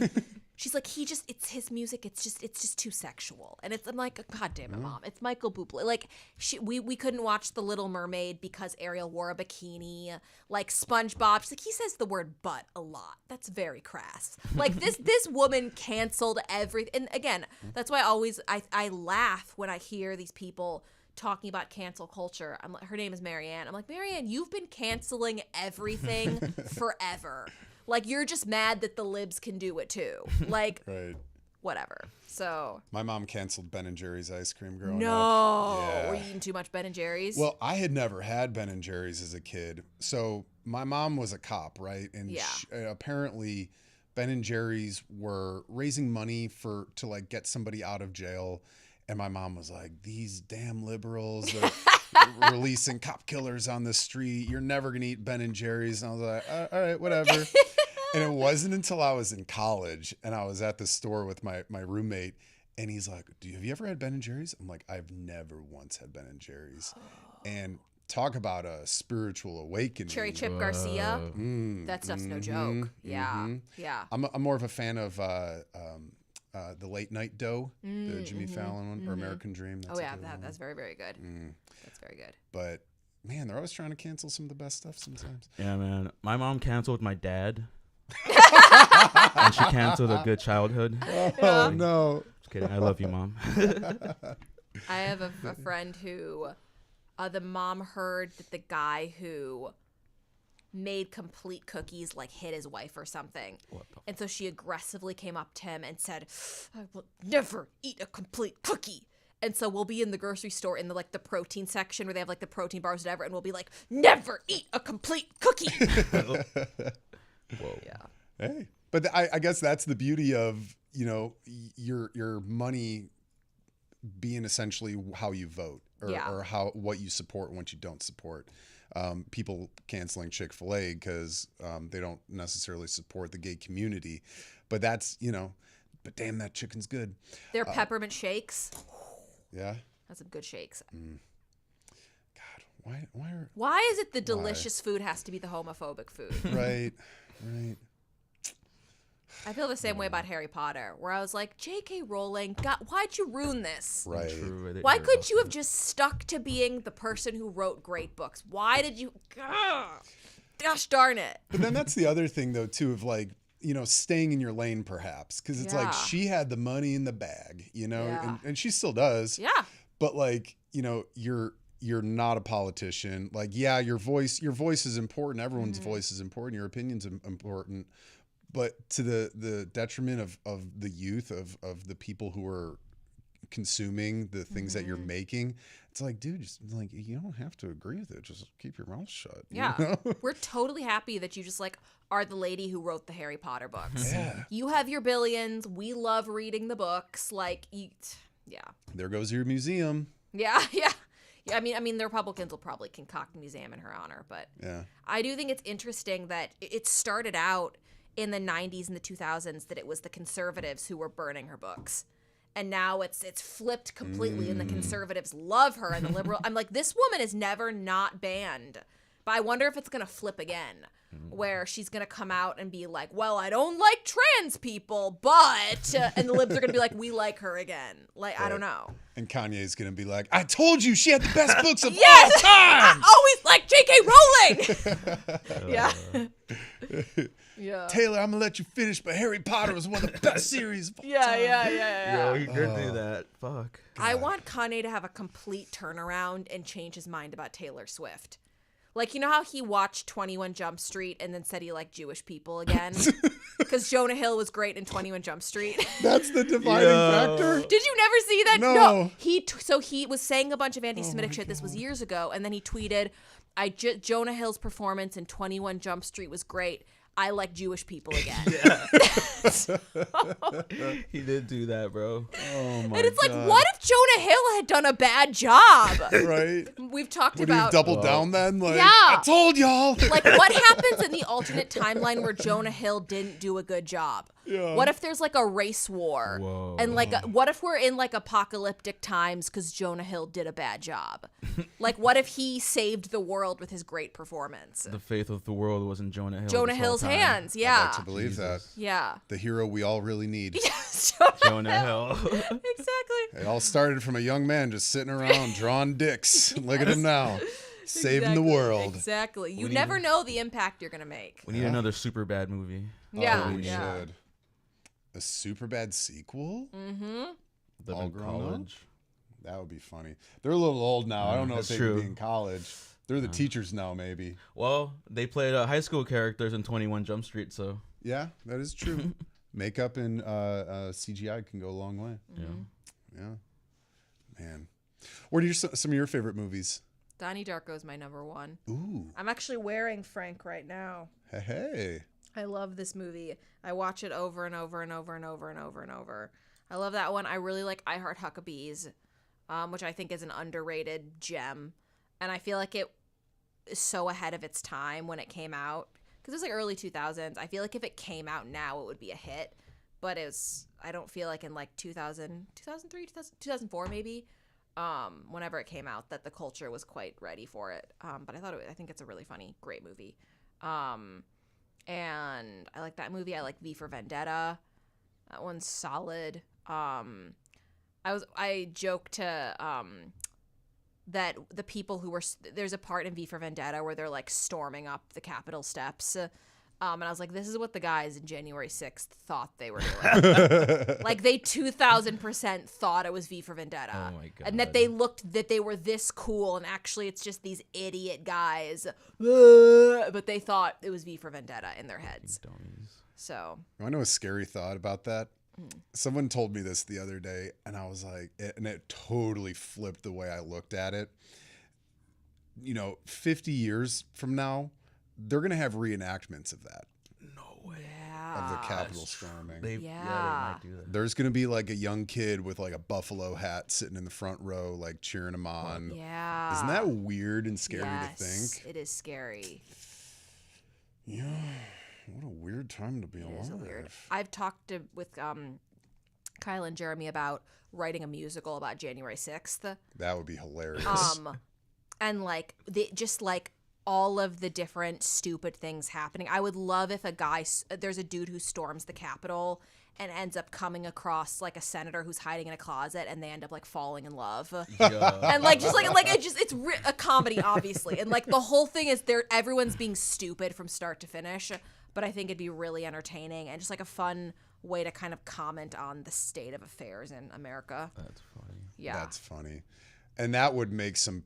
She's like, it's his music. It's just too sexual. And I'm like, God damn it, Mom. It's Michael Bublé. Like, we couldn't watch The Little Mermaid because Ariel wore a bikini. Like, SpongeBob. She's like, he says the word butt a lot. That's very crass. Like, this woman canceled everything. And again, that's why I laugh when I hear these people talking about cancel culture. Her name is Marianne. I'm like, Marianne, you've been canceling everything forever. Like, you're just mad that the libs can do it too. Like, Right. Whatever. So My mom canceled Ben & Jerry's ice cream growing up. no, Yeah. were you eating too much Ben and Jerry's? Well, I had never had Ben & Jerry's as a kid. So my mom was a cop, right? And Yeah. apparently Ben & Jerry's were raising money to like get somebody out of jail. And my mom was like, these damn liberals are releasing cop killers on the street. You're never going to eat Ben & Jerry's. And I was like, all right, whatever. And it wasn't until I was in college and I was at the store with my roommate. And he's like, have you ever had Ben & Jerry's? I'm like, I've never once had Ben & Jerry's. And talk about a spiritual awakening. Cherry Chip Garcia. That stuff's no joke. Yeah. Yeah. I'm more of a fan of the Late Night Dough, the Jimmy Fallon one, or American Dream. That's a good one. That's very, very good. That's very good. But man, they're always trying to cancel some of the best stuff sometimes. Yeah, man. My mom canceled my dad. And she canceled a good childhood. Oh no. Just kidding. I love you, Mom. I have a friend who the mom heard that the guy who made complete cookies like hit his wife or something. And so she aggressively came up to him and said, I will never eat a complete cookie. And so we'll be in the grocery store in the protein section where they have like the protein bars, whatever, and we'll be like, never eat a complete cookie. Whoa. Yeah. Hey, but I guess that's the beauty of, your money being essentially how you vote or what you support and what you don't support. People canceling Chick-fil-A because they don't necessarily support the gay community, but that's, but damn, that chicken's good. Their peppermint shakes. Yeah. That's some good shakes. God, Why is it the delicious food has to be the homophobic food? right. I feel the same way about Harry Potter, where I was like, J.K. Rowling, God, why'd you ruin this? Right. True. Why couldn't you have just stuck to being the person who wrote great books? Why did you? Gosh darn it. But then that's the other thing, though, too, of like, staying in your lane, perhaps, because it's like she had the money in the bag, and she still does. Yeah. But like, you're not a politician. Like, yeah, your voice is important. Everyone's voice is important. Your opinion's important. But to the detriment of the youth, of the people who are consuming the things that you're making, it's like, dude, just like, you don't have to agree with it. Just keep your mouth shut. Yeah. We're totally happy that you just are the lady who wrote the Harry Potter books. Yeah. You have your billions. We love reading the books. Yeah. There goes your museum. Yeah. Yeah. Yeah, I mean, the Republicans will probably concoct a museum in her honor, but yeah, I do think it's interesting that it started out in the 90s and the 2000s that it was the conservatives who were burning her books. And now it's flipped completely and the conservatives love her and the liberal. I'm like, this woman is never not banned. But I wonder if it's going to flip again, where she's going to come out and be like, well, I don't like trans people, but, and the libs are going to be like, we like her again. Like, I don't know. And Kanye's going to be like, I told you she had the best books of all Yes! time. I always like J.K. Rowling. Yeah. Yeah. Taylor, I'm going to let you finish, but Harry Potter was one of the best series of all time. Yeah. Yo, he could do that. Fuck. I want Kanye to have a complete turnaround and change his mind about Taylor Swift. Like, you know how he watched 21 Jump Street and then said he liked Jewish people again? Because Jonah Hill was great in 21 Jump Street. That's the dividing factor? Did you never see that? No. So he was saying a bunch of anti-Semitic shit. This was years ago. And then he tweeted, Jonah Hill's performance in 21 Jump Street was great. I like Jewish people again. He did do that, bro. Oh my God. And it's like, what if Jonah Hill had done a bad job? Right? we've talked What do you about double down then? Like, Yeah. I told y'all. like what happens in the alternate timeline where Jonah Hill didn't do a good job? Yeah. What if there's like a race war? Whoa. And like what if we're in like apocalyptic times because Jonah Hill did a bad job? Like what if he saved the world with his great performance? The faith of the world was in Jonah Hill. Jonah this whole Hill's time. hands, I'd yeah. like to believe that. Yeah. The hero we all really need. Yes, Jonah Hill. Exactly. It all started from a young man just sitting around drawing dicks. Look at him now. Saving the world. Exactly. You We never need- know the impact you're gonna make. We need another super bad movie. Yeah. Oh, we yeah. should. A super bad sequel? Mm-hmm. Them All in grown up? college. That would be funny. They're a little old now. I don't know if That's they true. could be in college. They're the teachers now, maybe. Well, they played high school characters in 21 Jump Street, so Yeah, that is true. Makeup and CGI can go a long way. yeah. Yeah. Man. What are some of your favorite movies? Donnie Darko's my number one. Ooh. I'm actually wearing Frank right now. Hey. I love this movie. I watch it over and over and over and over and over and over. I love that one. I really like I Heart Huckabees, which I think is an underrated gem. And I feel like it is so ahead of its time when it came out. Because it was like early 2000s. I feel like if it came out now, it would be a hit. But I don't feel like in like 2000, 2003, 2004 maybe, whenever it came out, that the culture was quite ready for it. But I think it's a really funny, great movie. And I like that movie. I like V for Vendetta. That one's solid. I joked to that the people who were there's a part in V for Vendetta where they're like storming up the Capitol steps. And I was like, this is what the guys in January 6th thought they were doing. Like they 2000% thought it was V for Vendetta. Oh my God. And that they were this cool, and actually it's just these idiot guys. But they thought it was V for Vendetta in their heads. Dummies. So I know a scary thought about that. Someone told me this the other day, and I was like, and it totally flipped the way I looked at it. 50 years from now, they're going to have reenactments of that, No way. of the yeah. Capitol storming. They Yeah. might do that. There's going to be like a young kid with like a buffalo hat sitting in the front row, like cheering him on. Yeah. Isn't that weird and scary Yes, to think? it is scary. Yeah. What a weird time to be It alive. is a weird. I've talked with Kyle and Jeremy about writing a musical about January 6th. That would be hilarious. And like just like all of the different stupid things happening. I would love if there's a dude who storms the Capitol and ends up coming across like a senator who's hiding in a closet, and they end up like falling in love. Yeah. And like just like it's a comedy, obviously, and like the whole thing is everyone's being stupid from start to finish. But I think it'd be really entertaining and just like a fun way to kind of comment on the state of affairs in America. That's funny. Yeah. That's funny. And that would make some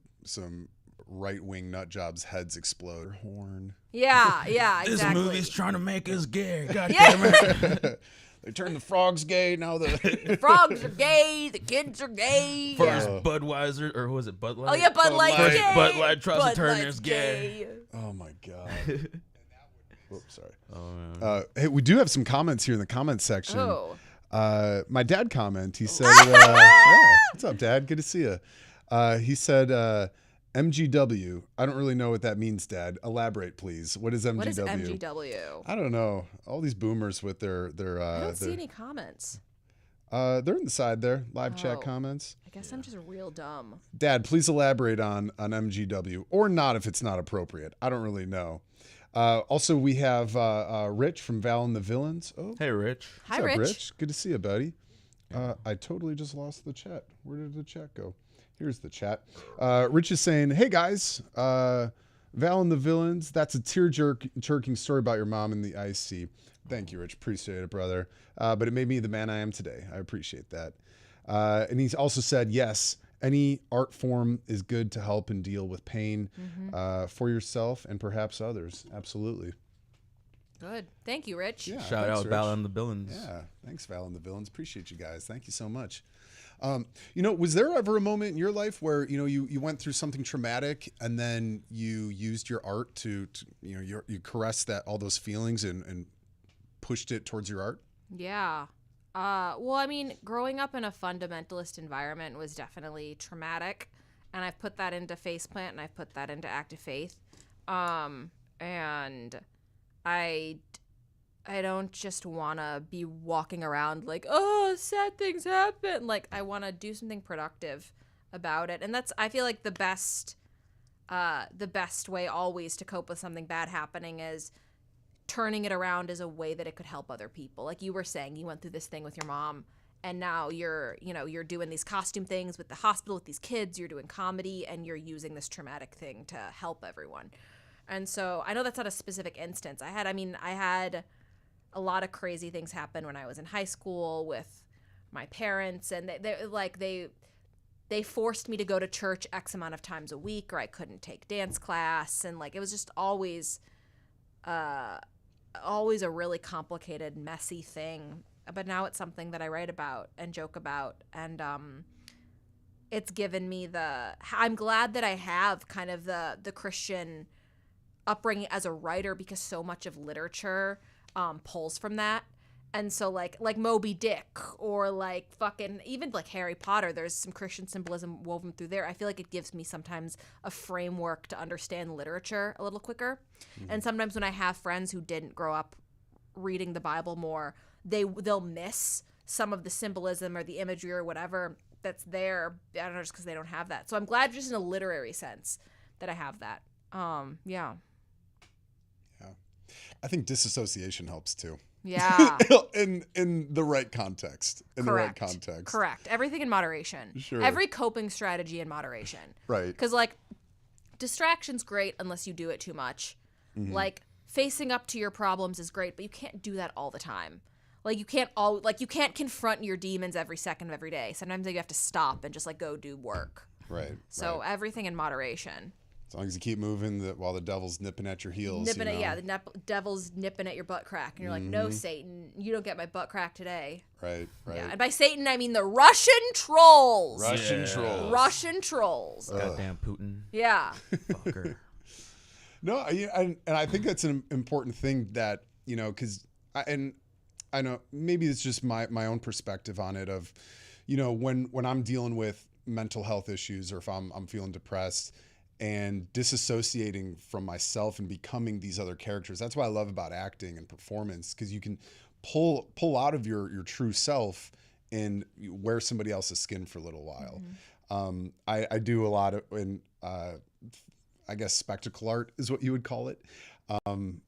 right-wing nut jobs' heads explode. Horn. Yeah, exactly. This movie's trying to make us gay. God Yeah. damn it. They turned the frogs gay. Now the Frogs are gay, the kids are gay. First Yeah. Budweiser, or who was it? Bud Light? Oh yeah, Bud Light's Light. gay. Bud Light tries to Bud turn Light's us gay. Oh my god. Oops, sorry. Oh, man. Hey, we do have some comments here in the comments section. Oh. My dad comment. He said, yeah, "What's up, Dad? Good to see you." He said, "MGW." I don't really know what that means, Dad. Elaborate, please. What is MGW? What is MGW? I don't know. All these boomers with their I don't see any comments. they're in the side there. Live Oh. chat comments. I guess I'm just real dumb. Dad, please elaborate on MGW, or not if it's not appropriate. I don't really know. Also, we have Rich from Val and the Villains. Oh, Hey, Rich. Hi, what's up, Rich. Good to see you, buddy. I totally just lost the chat. Where did the chat go? Here's the chat. Rich is saying, "Hey guys, Val and the Villains. That's a tear-jerking story about your mom in the IC." Thank you, Rich. Appreciate it, brother. But it made me the man I am today. I appreciate that. And he's also said, yes, any art form is good to help and deal with pain for yourself and perhaps others. Absolutely. Good. Thank you, Rich. Yeah, Shout thanks, out Rich. Val and the Billings. Yeah, thanks, Val and the Villains. Appreciate you guys. Thank you so much. Was there ever a moment in your life where you went through something traumatic and then you used your art to you caressed all those feelings and pushed it towards your art? Yeah. Well, I mean, growing up in a fundamentalist environment was definitely traumatic. and I've put that into Faceplant, and I've put that into Active Faith. And I don't just want to be walking around like, oh, sad things happen. Like, I want to do something productive about it. And that's, I feel like the best way always to cope with something bad happening is turning it around as a way that it could help other people. Like you were saying, you went through this thing with your mom, and now you're doing these costume things with the hospital with these kids, you're doing comedy, and you're using this traumatic thing to help everyone. And so I know that's not a specific instance. I had a lot of crazy things happen when I was in high school with my parents, and they forced me to go to church X amount of times a week, or I couldn't take dance class, and like it was just always a really complicated, messy thing. But now it's something that I write about and joke about, and it's given me I'm glad that I have kind of the Christian upbringing as a writer, because so much of literature pulls from that. And so like Moby Dick, or like fucking even like Harry Potter, there's some Christian symbolism woven through there. I feel like it gives me sometimes a framework to understand literature a little quicker. Mm-hmm. And sometimes when I have friends who didn't grow up reading the Bible more, they'll miss some of the symbolism or the imagery or whatever that's there. I don't know, just because they don't have that. So I'm glad just in a literary sense that I have that. Yeah. I think disassociation helps too. Yeah. in the right context. Correct. Correct. Everything in moderation. Sure. Every coping strategy in moderation. Right. Because like distraction's great unless you do it too much. Mm-hmm. Like facing up to your problems is great, but you can't do that all the time. Like you can't confront your demons every second of every day. Sometimes you have to stop and just like go do work. Right. So everything in moderation. As long as you keep moving while the devil's nipping at your heels. The devil's nipping at your butt crack. And you're like, no, Satan, you don't get my butt crack today. Right. Yeah. And by Satan, I mean the Russian trolls. Russian trolls. Goddamn Putin. Yeah. Fucker. No, and I think that's an important thing that, because I know maybe it's just my own perspective on it of, when I'm dealing with mental health issues, or if I'm feeling depressed, and disassociating from myself and becoming these other characters. That's what I love about acting and performance, because you can pull out of your true self and wear somebody else's skin for a little while. Mm-hmm. I do a lot of, I guess spectacle art is what you would call it,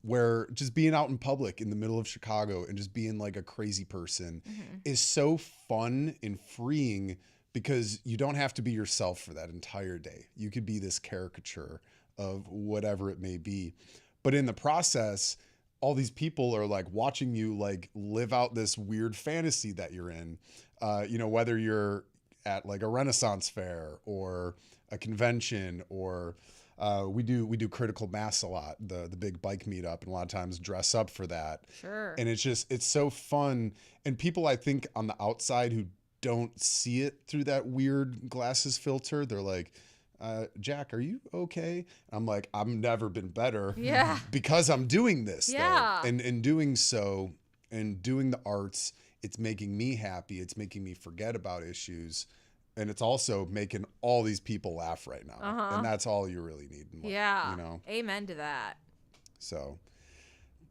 where just being out in public in the middle of Chicago and just being like a crazy person is so fun and freeing, because you don't have to be yourself for that entire day. You could be this caricature of whatever it may be. But in the process, all these people are like watching you like live out this weird fantasy that you're in, whether you're at like a Renaissance fair or a convention, or we do Critical Mass a lot, the big bike meetup, and a lot of times dress up for that. Sure. And it's so fun. And people, I think, on the outside who don't see it through that weird glasses filter, they're like, Jack, are you okay? I'm like, I've never been better. Yeah. Because I'm doing this. Yeah. Though. And in doing so, and doing the arts, it's making me happy. It's making me forget about issues. And it's also making all these people laugh right now. Uh-huh. And that's all you really need in life. Yeah. Amen to that. So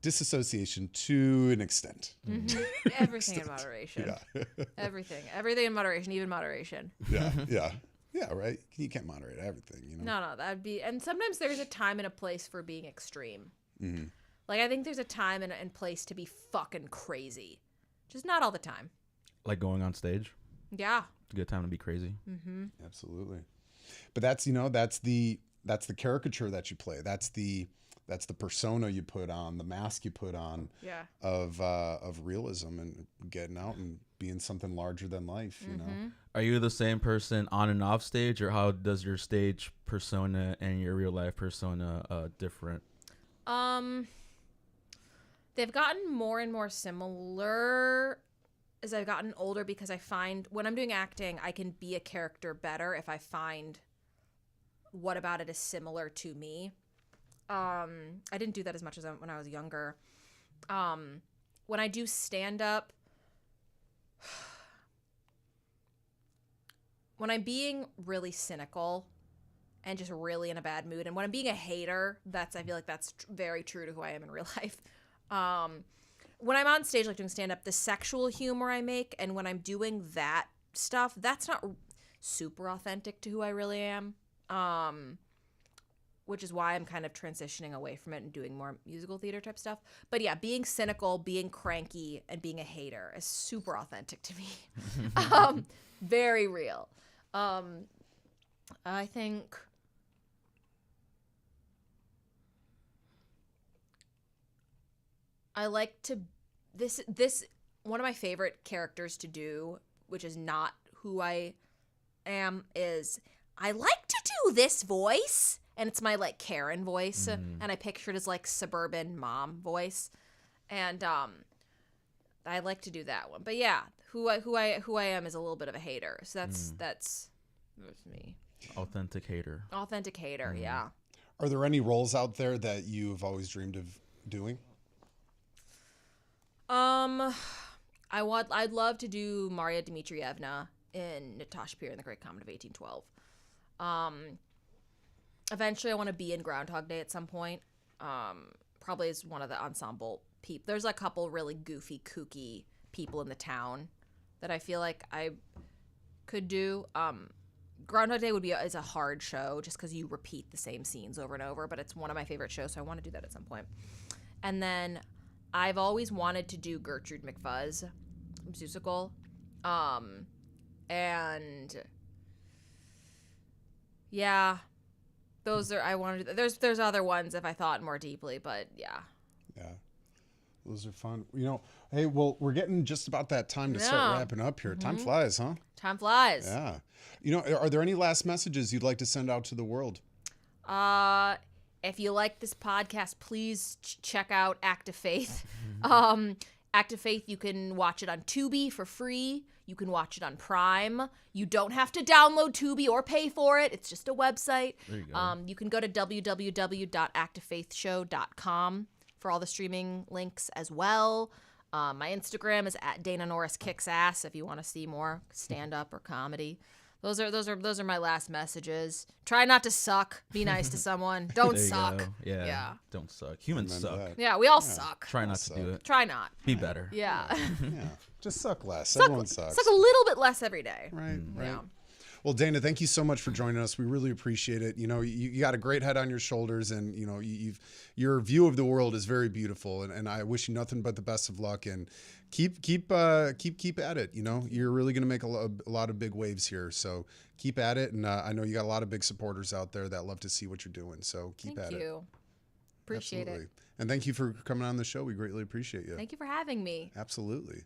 disassociation to an extent. Mm-hmm. Everything in moderation. Yeah. Everything in moderation, even moderation. Yeah, right. You can't moderate everything, No, that'd be. And sometimes there's a time and a place for being extreme. Mm-hmm. Like I think there's a time and place to be fucking crazy, just not all the time. Like going on stage. Yeah. It's a good time to be crazy. Mm-hmm. Absolutely. But that's the caricature that you play. That's the persona you put on, the mask you put on. Yeah. Of realism and getting out and being something larger than life. Are you the same person on and off stage, or how does your stage persona and your real life persona different? They've gotten more and more similar as I've gotten older, because I find when I'm doing acting, I can be a character better if I find what about it is similar to me. I didn't do that as much as when I was younger. When I do stand up, when I'm being really cynical, and just really in a bad mood. And when I'm being a hater, I feel like that's very true to who I am in real life. When I'm on stage, like doing stand-up, the sexual humor I make, and when I'm doing that stuff, that's not super authentic to who I really am. Which is why I'm kind of transitioning away from it and doing more musical theater type stuff. But yeah, being cynical, being cranky, and being a hater is super authentic to me. Very real. I think I like to this one of my favorite characters to do, which is not who I am, is I like to do this voice. And it's my like Karen voice, and I picture it as like suburban mom voice, and I like to do that one. But yeah, who I am is a little bit of a hater, so that's me. Authentic hater. Authentic hater, yeah. Are there any roles out there that you've always dreamed of doing? I'd love to do Maria Dmitrievna in Natasha Peer in the Great Comet of 1812. Eventually, I want to be in Groundhog Day at some point. Probably as one of the ensemble people. There's a couple really goofy, kooky people in the town that I feel like I could do. Groundhog Day is a hard show just because you repeat the same scenes over and over, but it's one of my favorite shows, so I want to do that at some point. And then I've always wanted to do Gertrude McFuzz musical. And yeah. I wanted to, there's other ones if I thought more deeply, but yeah. Yeah. Those are fun. Hey, well, we're getting just about that time to start wrapping up here. Time flies, huh? Time flies. Yeah. Are there any last messages you'd like to send out to the world? If you like this podcast, please check out Act of Faith. Act of Faith, you can watch it on Tubi for free. You can watch it on Prime. You don't have to download Tubi or pay for it. It's just a website. There you go. You can go to www.actoffaithshow.com for all the streaming links as well. My Instagram is at dananorriskicksass if you want to see more stand-up or comedy. Those are my last messages. Try not to suck. Be nice to someone. Don't There you suck. go. Yeah. Don't suck. Humans Remember suck. that. Yeah, we all suck. Try not to do it. Try not. Be better. Yeah. Yeah. Just suck less. Everyone sucks. Suck a little bit less every day. Right. Yeah. Well, Dana, thank you so much for joining us. We really appreciate it. You got a great head on your shoulders, and your view of the world is very beautiful. And I wish you nothing but the best of luck. And keep at it. You're really going to make a lot of big waves here. So keep at it. And I know you got a lot of big supporters out there that love to see what you're doing. So keep at it. Thank you. Appreciate it. And thank you for coming on the show. We greatly appreciate you. Thank you for having me. Absolutely.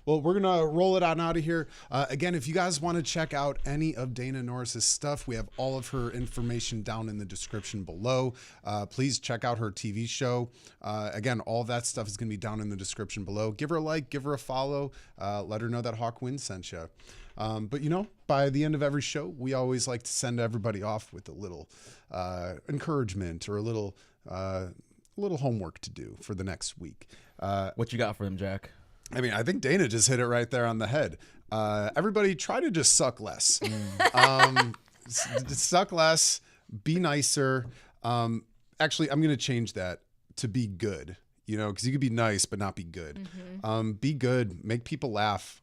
Well, we're going to roll it on out of here. Again, if you guys want to check out any of Dana Norris's stuff, we have all of her information down in the description below. Please check out her TV show. Again, all of that stuff is going to be down in the description below. Give her a like, give her a follow. Let her know that Hawk Wind sent you. But by the end of every show, we always like to send everybody off with a little encouragement or a little homework to do for the next week. What you got for them, Jack? I think Dana just hit it right there on the head. Everybody try to just suck less. Suck less, be nicer. Actually, I'm going to change that to be good, because you could be nice, but not be good. Be good, make people laugh.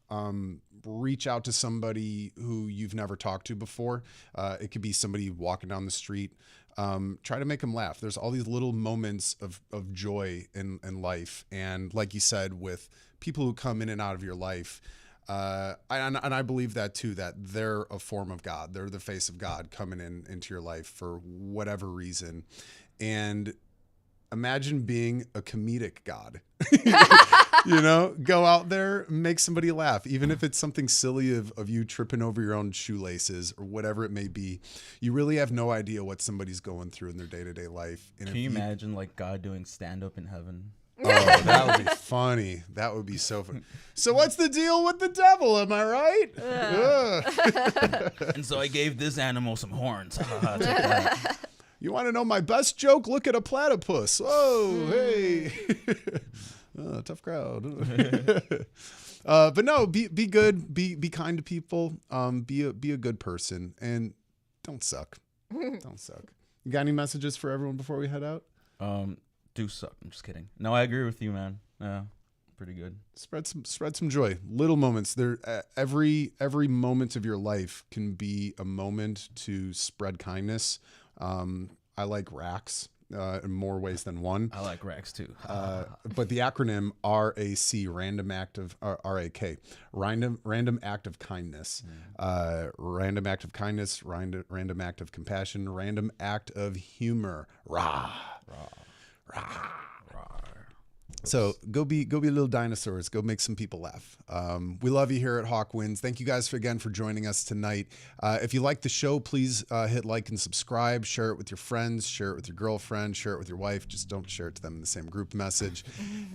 Reach out to somebody who you've never talked to before. It could be somebody walking down the street. Try to make them laugh. There's all these little moments of joy in life. And like you said, with people who come in and out of your life, and I believe that too, that they're a form of God. They're the face of God coming into your life for whatever reason. And imagine being a comedic God. Go out there, make somebody laugh, even if it's something silly of you tripping over your own shoelaces or whatever it may be. You really have no idea what somebody's going through in their day-to-day life. And Can you imagine like God doing stand-up in heaven? Oh, that would be funny. That would be so funny. So what's the deal with the devil? Am I right? And so I gave this animal some horns. Take that. You want to know my best joke? Look at a platypus. Oh, hey. Tough crowd. But no, be good. Be kind to people. Be a good person. And Don't suck. Don't suck. You got any messages for everyone before we head out? Do suck. I'm just kidding. No, I agree with you, man. Yeah, pretty good. Spread some joy. Little moments. Every moment of your life can be a moment to spread kindness. I like racks in more ways than one. I like racks too. But the acronym RAC, random act of RAK, random act of kindness, random act of kindness, random act of compassion, random act of humor. Rah, rah, rah. So go be little dinosaurs. Go make some people laugh. We love you here at Hawk Wins. Thank you guys again for joining us tonight. If you like the show, please hit like and subscribe. Share it with your friends. Share it with your girlfriend. Share it with your wife. Just don't share it to them in the same group message.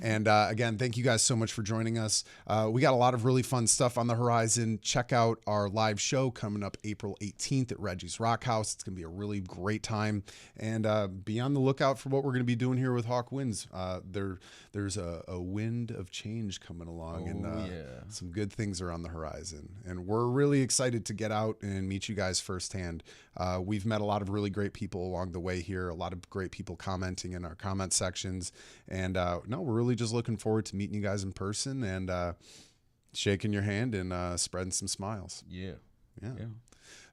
And again, thank you guys so much for joining us. We got a lot of really fun stuff on the horizon. Check out our live show coming up April 18th at Reggie's Rock House. It's going to be a really great time. And be on the lookout for what we're going to be doing here with Hawk Wins. There's a wind of change coming along, some good things are on the horizon. And we're really excited to get out and meet you guys firsthand. We've met a lot of really great people along the way here, a lot of great people commenting in our comment sections. And we're really just looking forward to meeting you guys in person and shaking your hand and spreading some smiles. Yeah.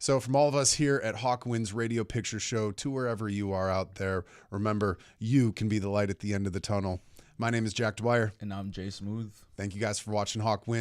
So from all of us here at Hawk Wins Radio Picture Show to wherever you are out there, remember, you can be the light at the end of the tunnel. My name is Jack Dwyer. And I'm Jay Smooth. Thank you guys for watching Hawk Wins.